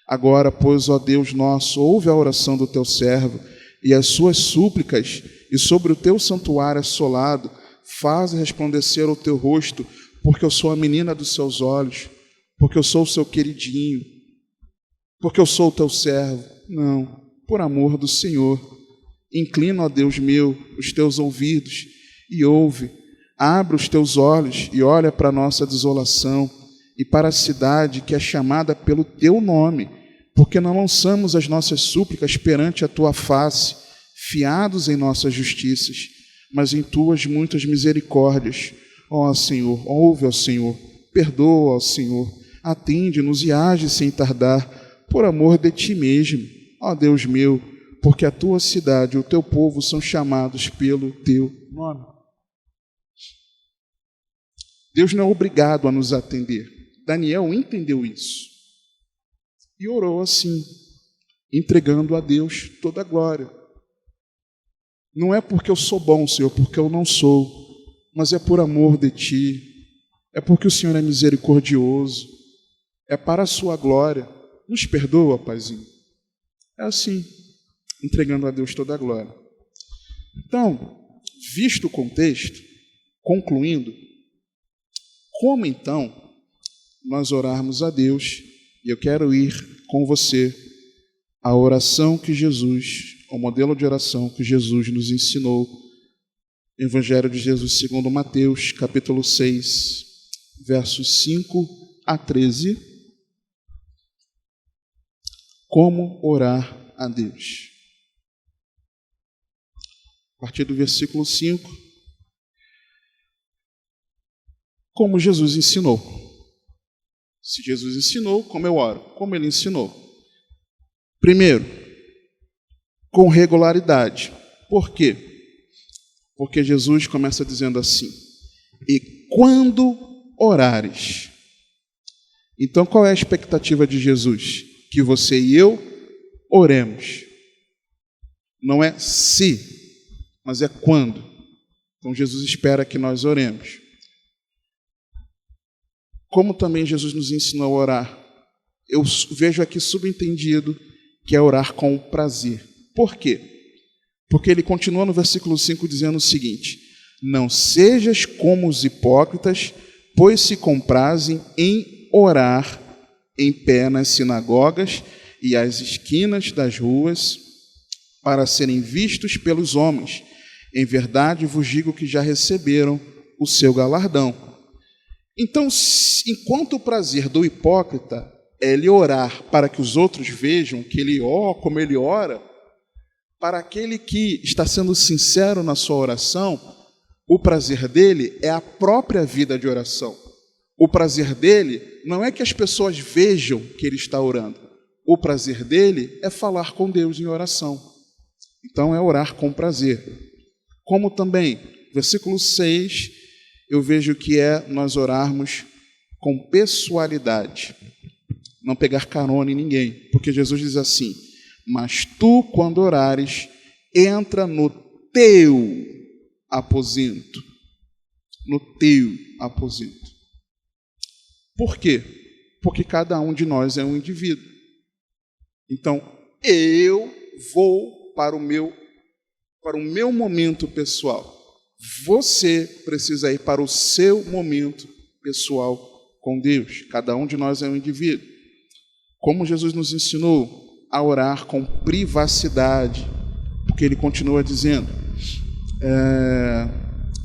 Agora, pois, ó Deus nosso, ouve a oração do teu servo e as suas súplicas, e sobre o teu santuário assolado, faz resplandecer o teu rosto, porque eu sou a menina dos seus olhos, porque eu sou o seu queridinho, porque eu sou o teu servo. Não, por amor do Senhor. Inclina, ó Deus meu, os teus ouvidos e ouve. Abre os teus olhos e olha para a nossa desolação e para a cidade que é chamada pelo teu nome, porque não lançamos as nossas súplicas perante a tua face, fiados em nossas justiças, mas em tuas muitas misericórdias. Ó Senhor, ouve, ó Senhor, perdoa, ó Senhor, atende-nos e age sem tardar, por amor de ti mesmo, ó Deus meu, porque a tua cidade e o teu povo são chamados pelo teu nome. Deus não é obrigado a nos atender. Daniel entendeu isso e orou assim, entregando a Deus toda a glória. Não é porque eu sou bom, Senhor, porque eu não sou, mas é por amor de ti, é porque o Senhor é misericordioso, é para a sua glória. Nos perdoa, Paizinho. É assim, entregando a Deus toda a glória. Então, visto o contexto, concluindo, como então nós orarmos a Deus? E eu quero ir com você à oração que Jesus, ao modelo de oração que Jesus nos ensinou, Evangelho de Jesus segundo Mateus, capítulo 6, versos 5 a 13. Como orar a Deus? A partir do versículo 5, como Jesus ensinou. Se Jesus ensinou, como eu oro? Como ele ensinou? Primeiro, com regularidade. Por quê? Porque Jesus começa dizendo assim: e quando orares. Então, qual é a expectativa de Jesus? Que você e eu oremos. Não é se, mas é quando. Então, Jesus espera que nós oremos. Como também Jesus nos ensinou a orar, eu vejo aqui subentendido que é orar com prazer. Por quê? Porque ele continua no versículo 5 dizendo o seguinte: não sejas como os hipócritas, pois se comprazem em orar em pé nas sinagogas e às esquinas das ruas, para serem vistos pelos homens. Em verdade vos digo que já receberam o seu galardão. Então, enquanto o prazer do hipócrita é ele orar para que os outros vejam que ele como ele ora, para aquele que está sendo sincero na sua oração, o prazer dele é a própria vida de oração. O prazer dele não é que as pessoas vejam que ele está orando. O prazer dele é falar com Deus em oração. Então, é orar com prazer. Como também, versículo 6, eu vejo que é nós orarmos com pessoalidade. Não pegar carona em ninguém. Porque Jesus diz assim: mas tu, quando orares, entra no teu aposento. No teu aposento. Por quê? Porque cada um de nós é um indivíduo. Então, eu vou para o meu momento pessoal. Você precisa ir para o seu momento pessoal com Deus. Cada um de nós é um indivíduo. Como Jesus nos ensinou a orar com privacidade, porque ele continua dizendo,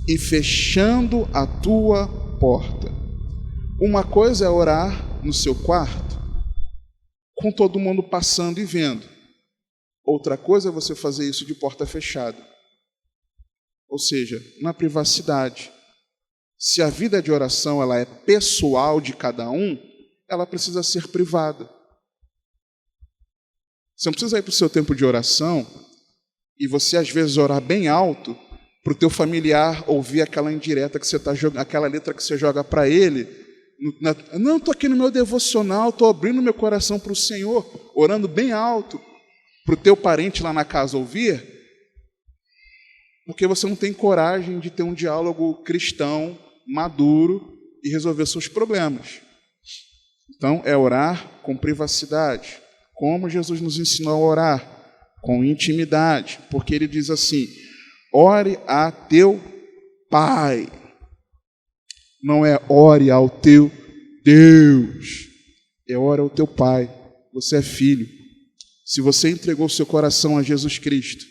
e fechando a tua porta. Uma coisa é orar no seu quarto, com todo mundo passando e vendo. Outra coisa é você fazer isso de porta fechada. Ou seja, na privacidade. Se a vida de oração ela é pessoal de cada um, ela precisa ser privada. Você não precisa ir para o seu tempo de oração e você às vezes orar bem alto para o teu familiar ouvir aquela indireta que você está jogando, aquela letra que você joga para ele. Não, estou aqui no meu devocional, estou abrindo meu coração para o Senhor, orando bem alto para o teu parente lá na casa ouvir. Porque você não tem coragem de ter um diálogo cristão, maduro e resolver seus problemas. Então, é orar com privacidade. Como Jesus nos ensinou a orar? Com intimidade. Porque ele diz assim: ore a teu Pai. Não é ore ao teu Deus. É ore ao teu Pai. Você é filho. Se você entregou seu coração a Jesus Cristo,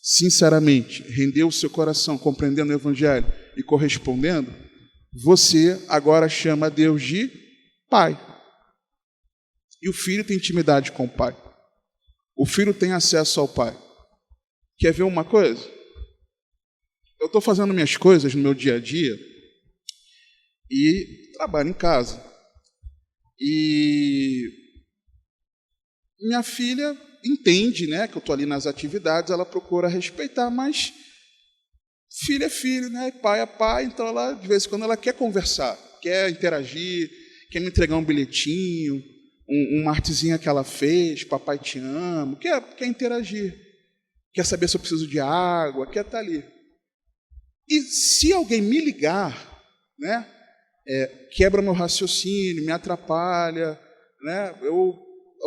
sinceramente, rendeu o seu coração, compreendendo o Evangelho e correspondendo, você agora chama Deus de Pai. E o filho tem intimidade com o Pai. O filho tem acesso ao Pai. Quer ver uma coisa? Eu estou fazendo minhas coisas no meu dia a dia e trabalho em casa. E minha filha entende, né, que eu estou ali nas atividades, ela procura respeitar, mas filho é filho, né, pai é pai, então ela, de vez em quando ela quer conversar, quer interagir, quer me entregar um bilhetinho, uma artezinha que ela fez, papai te amo, quer interagir, quer saber se eu preciso de água, quer estar ali. E se alguém me ligar, né, quebra meu raciocínio, me atrapalha, né?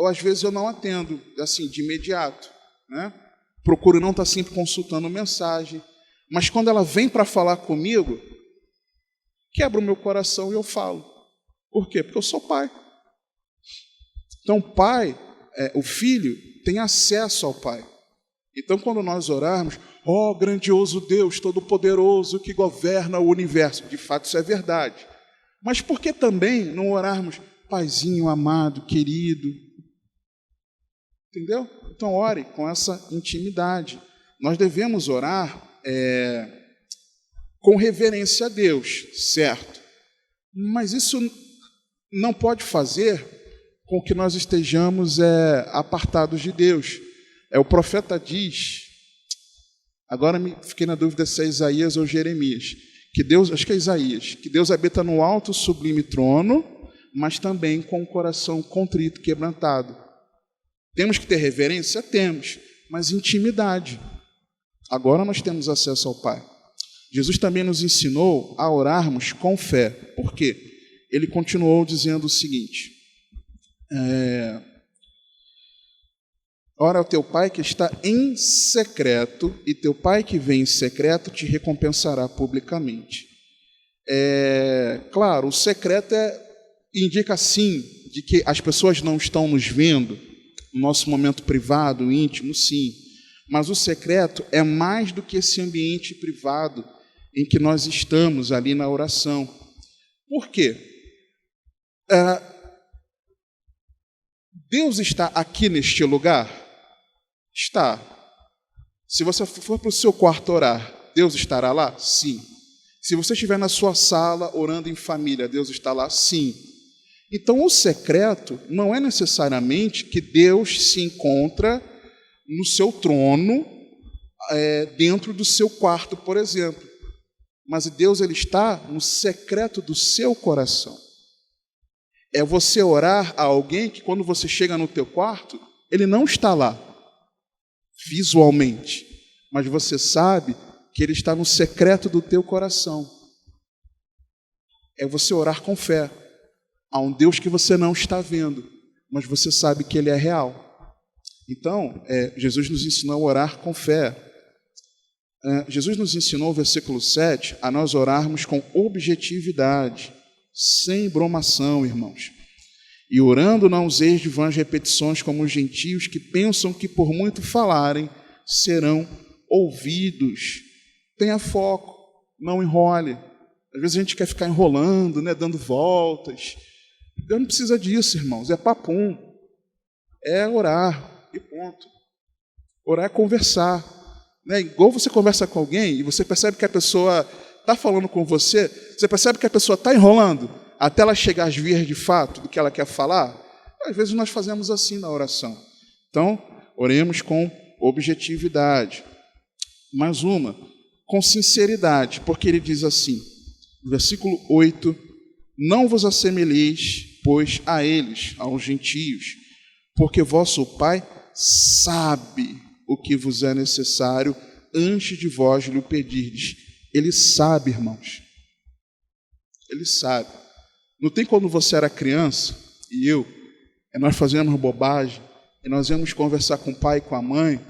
Às vezes eu não atendo assim de imediato, né? Procuro não estar sempre consultando mensagem, mas quando ela vem para falar comigo, quebra o meu coração e eu falo. Por quê? Porque eu sou pai. Então, o filho tem acesso ao pai. Então, quando nós orarmos, ó grandioso Deus Todo-Poderoso que governa o universo, de fato isso é verdade. Mas por que também não orarmos, Paizinho amado, querido? Entendeu? Então, ore com essa intimidade. Nós devemos orar com reverência a Deus, certo? Mas isso não pode fazer com que nós estejamos apartados de Deus. O profeta diz, agora fiquei na dúvida se é Isaías ou Jeremias, que Deus, acho que é Isaías, que Deus habita no alto sublime trono, mas também com o coração contrito, quebrantado. Temos que ter reverência? Temos, mas intimidade. Agora nós temos acesso ao Pai. Jesus também nos ensinou a orarmos com fé. Por quê? Ele continuou dizendo o seguinte, ora ao teu Pai que está em secreto, e teu Pai que vem em secreto te recompensará publicamente. Claro, o secreto indica sim, de que as pessoas não estão nos vendo, no nosso momento privado, íntimo, sim. Mas o secreto é mais do que esse ambiente privado em que nós estamos ali na oração. Por quê? Deus está aqui neste lugar? Está. Se você for para o seu quarto orar, Deus estará lá? Sim. Se você estiver na sua sala orando em família, Deus está lá? Sim. Então, o secreto não é necessariamente que Deus se encontra no seu trono, dentro do seu quarto, por exemplo. Mas Deus ele está no secreto do seu coração. É você orar a alguém que quando você chega no teu quarto, ele não está lá, visualmente, mas você sabe que ele está no secreto do teu coração. É você orar com fé a um Deus que você não está vendo, mas você sabe que ele é real. Então, Jesus nos ensinou a orar com fé. Jesus nos ensinou, no versículo 7, a nós orarmos com objetividade, sem bromação, irmãos. E orando não useis de vãs repetições como os gentios que pensam que por muito falarem serão ouvidos. Tenha foco, não enrole. Às vezes a gente quer ficar enrolando, né, dando voltas. Deus não precisa disso, irmãos, é papum. É orar, e ponto. Orar é conversar. Né? Igual você conversa com alguém e você percebe que a pessoa está falando com você, você percebe que a pessoa está enrolando até ela chegar às vias de fato do que ela quer falar. Às vezes nós fazemos assim na oração. Então, oremos com objetividade. Mais uma, com sinceridade, porque ele diz assim, no versículo 8, não vos assemelheis, pois, a eles, aos gentios, porque vosso Pai sabe o que vos é necessário antes de vós lhe pedirdes. Ele sabe, irmãos. Ele sabe. Não tem quando você era criança, e nós fazíamos bobagem, e nós íamos conversar com o pai e com a mãe,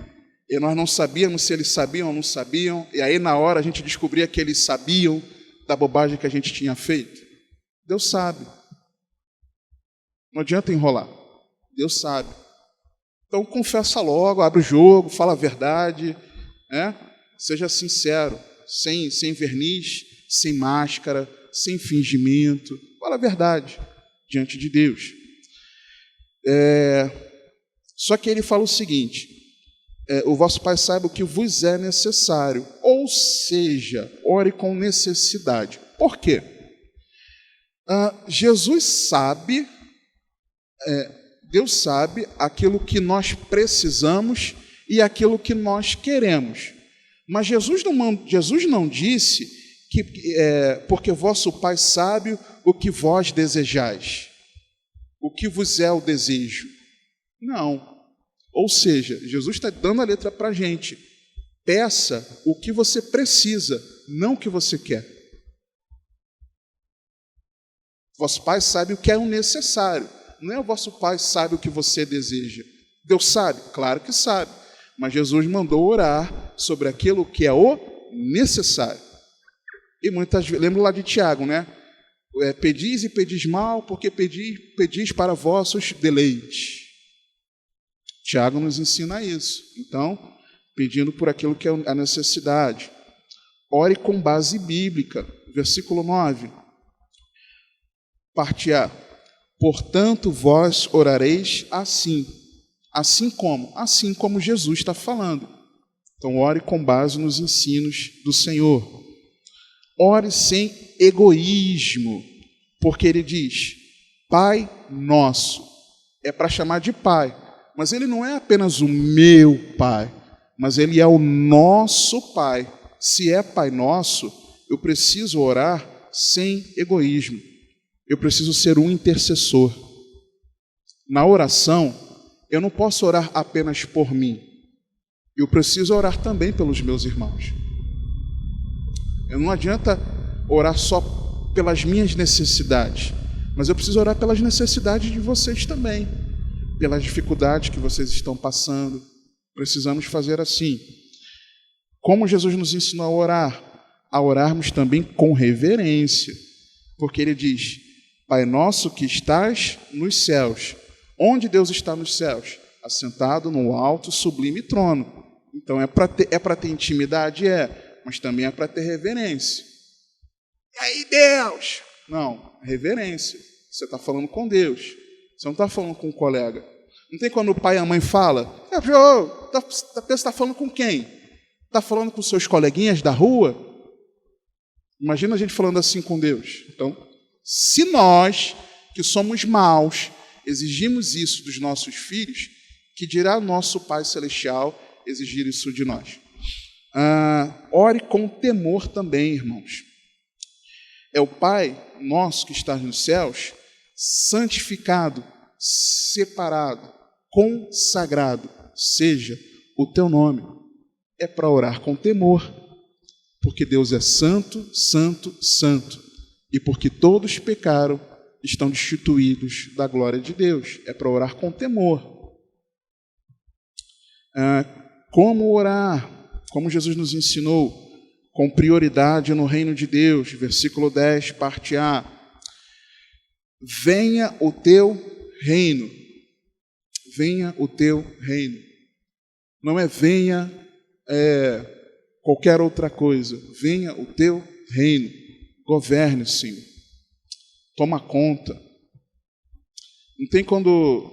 e nós não sabíamos se eles sabiam ou não sabiam, e aí na hora a gente descobria que eles sabiam da bobagem que a gente tinha feito. Deus sabe. Não adianta enrolar. Deus sabe. Então confessa logo, abre o jogo, fala a verdade, né? Seja sincero, sem verniz, sem máscara, sem fingimento. Fala a verdade diante de Deus. Só que ele fala o seguinte, o vosso Pai sabe o que vos é necessário, ou seja, ore com necessidade. Por quê? Jesus sabe, Deus sabe aquilo que nós precisamos e aquilo que nós queremos. Mas Jesus não disse que porque vosso Pai sabe o que vós desejais, o que vos é o desejo. Não. Ou seja, Jesus está dando a letra para a gente. Peça o que você precisa, não o que você quer. Vosso Pai sabe o que é o necessário. Não é o vosso Pai sabe o que você deseja. Deus sabe? Claro que sabe. Mas Jesus mandou orar sobre aquilo que é o necessário. E muitas vezes, lembro lá de Tiago, né? Pedis e pedis mal, porque pedis para vossos deleites. Tiago nos ensina isso. Então, pedindo por aquilo que é a necessidade. Ore com base bíblica. Versículo 9. Parte A. Portanto, vós orareis assim. Assim como? Assim como Jesus está falando. Então, ore com base nos ensinos do Senhor. Ore sem egoísmo, porque ele diz, Pai nosso. É para chamar de Pai, mas ele não é apenas o meu Pai, mas ele é o nosso Pai. Se é Pai nosso, eu preciso orar sem egoísmo. Eu preciso ser um intercessor. Na oração, eu não posso orar apenas por mim. Eu preciso orar também pelos meus irmãos. Não adianta orar só pelas minhas necessidades, mas eu preciso orar pelas necessidades de vocês também, pelas dificuldades que vocês estão passando. Precisamos fazer assim. Como Jesus nos ensinou a orarmos também com reverência, porque ele diz, Pai nosso que estás nos céus. Onde Deus está nos céus? Assentado no alto, sublime trono. Então é para ter intimidade? Mas também é para ter reverência. E aí, Deus? Não, reverência. Você está falando com Deus. Você não está falando com um colega. Não tem quando o pai e a mãe falam, você está falando com quem? Está falando com seus coleguinhas da rua? Imagina a gente falando assim com Deus. Então, se nós, que somos maus, exigimos isso dos nossos filhos, que dirá nosso Pai Celestial exigir isso de nós? Ore com temor também, irmãos. É o Pai nosso que está nos céus, santificado, separado, consagrado, seja o teu nome. É para orar com temor, porque Deus é santo, santo, santo, e porque todos pecaram, estão destituídos da glória de Deus. É para orar com temor. Como orar? Como Jesus nos ensinou, com prioridade no reino de Deus. Versículo 10, parte A. Venha o teu reino. Venha o teu reino. Não é venha qualquer outra coisa. Venha o teu reino. Governe, Senhor. Toma conta. Não tem quando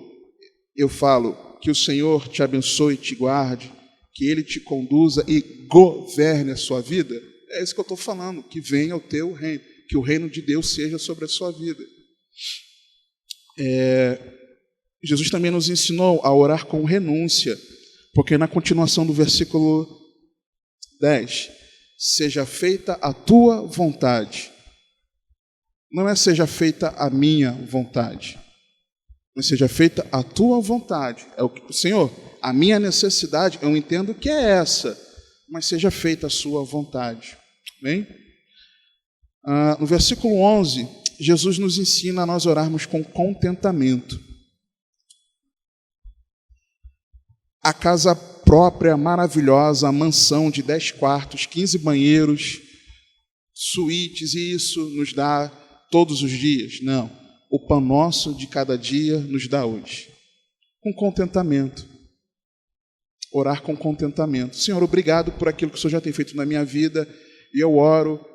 eu falo que o Senhor te abençoe e te guarde, que Ele te conduza e governe a sua vida? É isso que eu estou falando, que venha o teu reino, que o reino de Deus seja sobre a sua vida. Jesus também nos ensinou a orar com renúncia, porque na continuação do versículo 10, seja feita a tua vontade. Não é seja feita a minha vontade, mas seja feita a tua vontade. É o que, Senhor, a minha necessidade, eu entendo que é essa, mas seja feita a sua vontade. Bem? No versículo 11, Jesus nos ensina a nós orarmos com contentamento. A casa própria, maravilhosa, a mansão de 10 quartos, 15 banheiros, suítes, e isso nos dá todos os dias? Não. O pão nosso de cada dia nos dá hoje. Com contentamento. Orar com contentamento. Senhor, obrigado por aquilo que o Senhor já tem feito na minha vida, e eu oro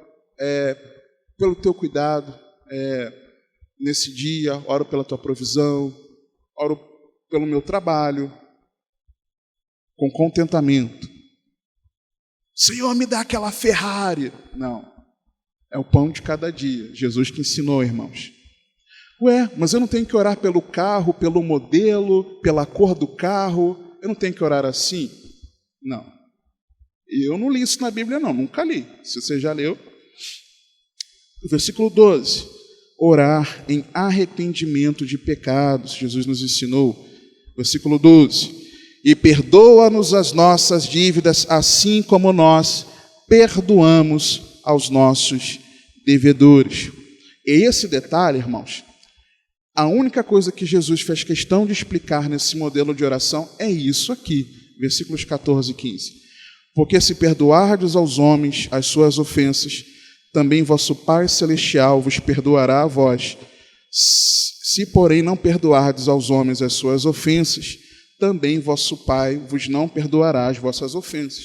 pelo teu cuidado nesse dia, oro pela tua provisão, oro pelo meu trabalho, com contentamento. Senhor, me dá aquela Ferrari. Não, é o pão de cada dia. Jesus que ensinou, irmãos. Mas eu não tenho que orar pelo carro, pelo modelo, pela cor do carro, eu não tenho que orar assim? Não. Eu não li isso na Bíblia, não, nunca li. Se você já leu. Versículo 12. Orar em arrependimento de pecados. Jesus nos ensinou. Versículo 12. E perdoa-nos as nossas dívidas, assim como nós perdoamos aos nossos devedores. E esse detalhe, irmãos, a única coisa que Jesus fez questão de explicar nesse modelo de oração é isso aqui, versículos 14 e 15. Porque se perdoardes aos homens as suas ofensas, também vosso Pai Celestial vos perdoará a vós. Se, porém, não perdoardes aos homens as suas ofensas, também vosso Pai vos não perdoará as vossas ofensas.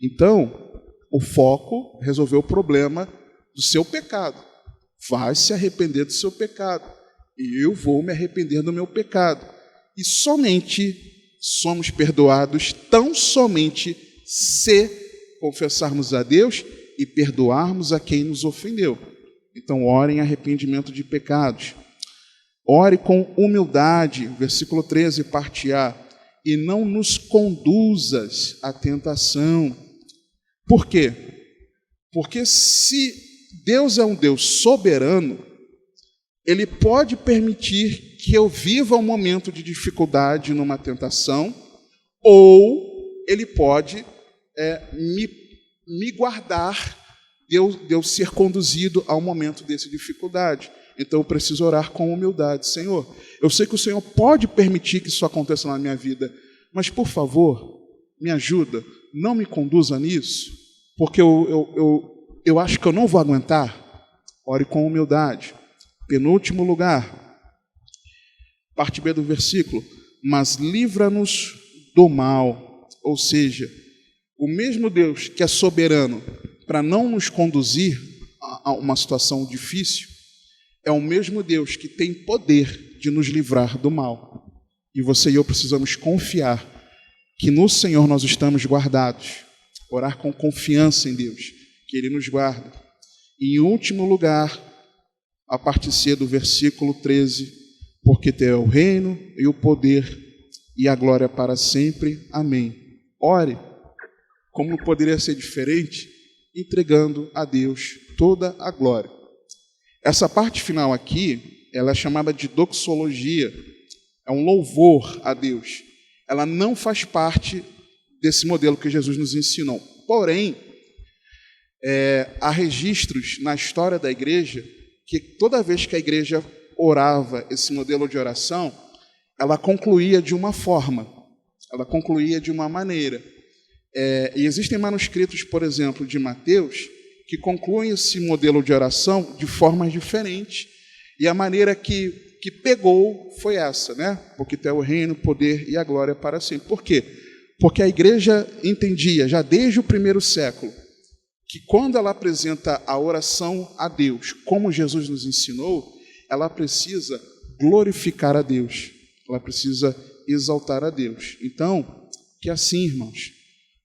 Então, o foco resolveu o problema do seu pecado. Vai se arrepender do seu pecado. E eu vou me arrepender do meu pecado. E somente somos perdoados, tão somente se confessarmos a Deus e perdoarmos a quem nos ofendeu. Então, ore em arrependimento de pecados. Ore com humildade, versículo 13, parte A, e não nos conduzas à tentação. Por quê? Porque se Deus é um Deus soberano, Ele pode permitir que eu viva um momento de dificuldade numa tentação, ou Ele pode me guardar de eu ser conduzido ao momento dessa dificuldade. Então eu preciso orar com humildade. Senhor, eu sei que o Senhor pode permitir que isso aconteça na minha vida, mas por favor, me ajuda, não me conduza nisso, porque eu acho que eu não vou aguentar. Ore com humildade. Penúltimo lugar, parte B do versículo, mas livra-nos do mal. Ou seja, o mesmo Deus que é soberano para não nos conduzir a uma situação difícil, é o mesmo Deus que tem poder de nos livrar do mal. E você e eu precisamos confiar que no Senhor nós estamos guardados. Orar com confiança em Deus, que Ele nos guarda. E em último lugar, a parte C do versículo 13, porque teu é o reino e o poder e a glória para sempre. Amém. Ore, como poderia ser diferente, entregando a Deus toda a glória. Essa parte final aqui, ela é chamada de doxologia, é um louvor a Deus. Ela não faz parte desse modelo que Jesus nos ensinou. Porém, há registros na história da igreja que toda vez que a igreja orava esse modelo de oração, ela concluía de uma forma, ela concluía de uma maneira. E existem manuscritos, por exemplo, de Mateus, que concluem esse modelo de oração de formas diferentes. E a maneira que pegou foi essa, né? Porque teu é o reino, o poder e a glória para sempre. Por quê? Porque a igreja entendia, já desde o primeiro século, que quando ela apresenta a oração a Deus, como Jesus nos ensinou, ela precisa glorificar a Deus, ela precisa exaltar a Deus. Então, que assim, irmãos,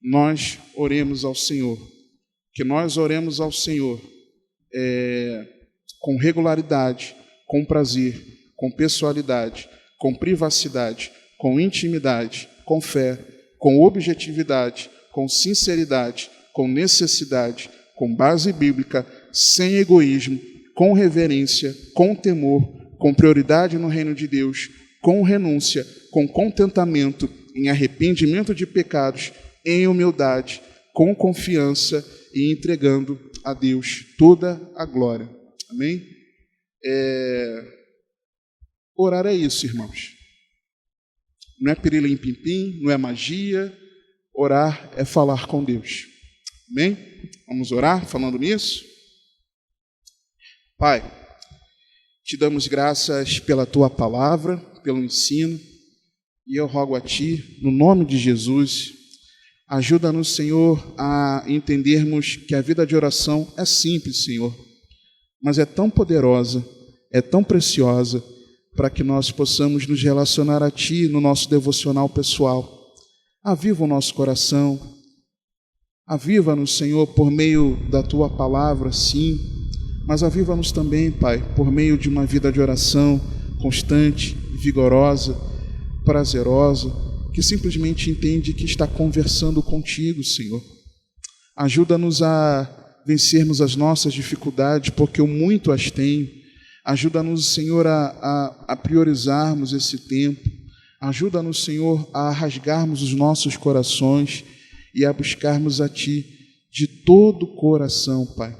nós oremos ao Senhor, que nós oremos ao Senhor com regularidade, com prazer, com pessoalidade, com privacidade, com intimidade, com fé, com objetividade, com sinceridade, com necessidade, com base bíblica, sem egoísmo, com reverência, com temor, com prioridade no reino de Deus, com renúncia, com contentamento, em arrependimento de pecados, em humildade, com confiança e entregando a Deus toda a glória. Amém? Orar é isso, irmãos. Não é pirilim-pim-pim, não é magia. Orar é falar com Deus. Amém? Vamos orar falando nisso? Pai, te damos graças pela tua palavra, pelo ensino, e eu rogo a ti, no nome de Jesus, ajuda-nos, Senhor, a entendermos que a vida de oração é simples, Senhor, mas é tão poderosa, é tão preciosa, para que nós possamos nos relacionar a ti no nosso devocional pessoal. Aviva o nosso coração, aviva-nos, Senhor, por meio da tua palavra, sim, mas aviva-nos também, Pai, por meio de uma vida de oração constante, vigorosa, prazerosa, que simplesmente entende que está conversando contigo, Senhor. Ajuda-nos a vencermos as nossas dificuldades, porque eu muito as tenho. Ajuda-nos, Senhor, a priorizarmos esse tempo. Ajuda-nos, Senhor, a rasgarmos os nossos corações e a buscarmos a Ti de todo o coração, Pai.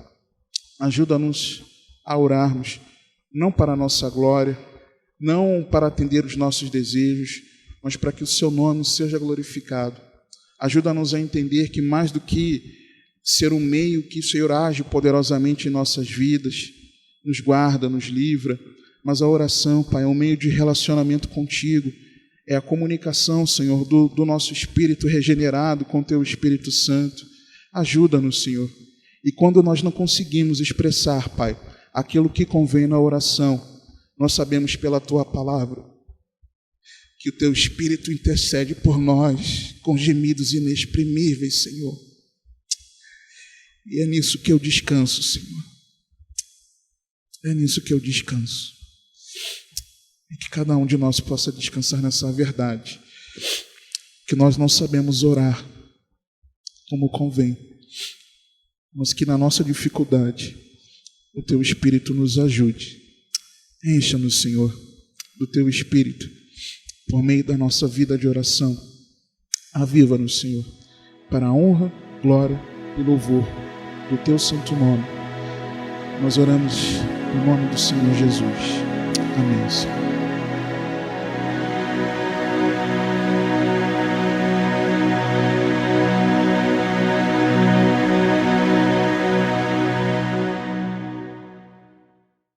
Ajuda-nos a orarmos, não para a nossa glória, não para atender os nossos desejos, mas para que o Seu nome seja glorificado. Ajuda-nos a entender que mais do que ser um meio que o Senhor age poderosamente em nossas vidas, nos guarda, nos livra, mas a oração, Pai, é um meio de relacionamento contigo, é a comunicação, Senhor, do nosso espírito regenerado com Teu Espírito Santo. Ajuda-nos, Senhor. E quando nós não conseguimos expressar, Pai, aquilo que convém na oração, nós sabemos pela Tua palavra que o Teu Espírito intercede por nós com gemidos inexprimíveis, Senhor. E é nisso que eu descanso, Senhor. É nisso que eu descanso. E que cada um de nós possa descansar nessa verdade. Que nós não sabemos orar como convém, mas que na nossa dificuldade o Teu Espírito nos ajude. Encha-nos, Senhor, do Teu Espírito por meio da nossa vida de oração. Aviva-nos, Senhor, para a honra, glória e louvor do Teu santo nome. Nós oramos no nome do Senhor Jesus. Amém, Senhor.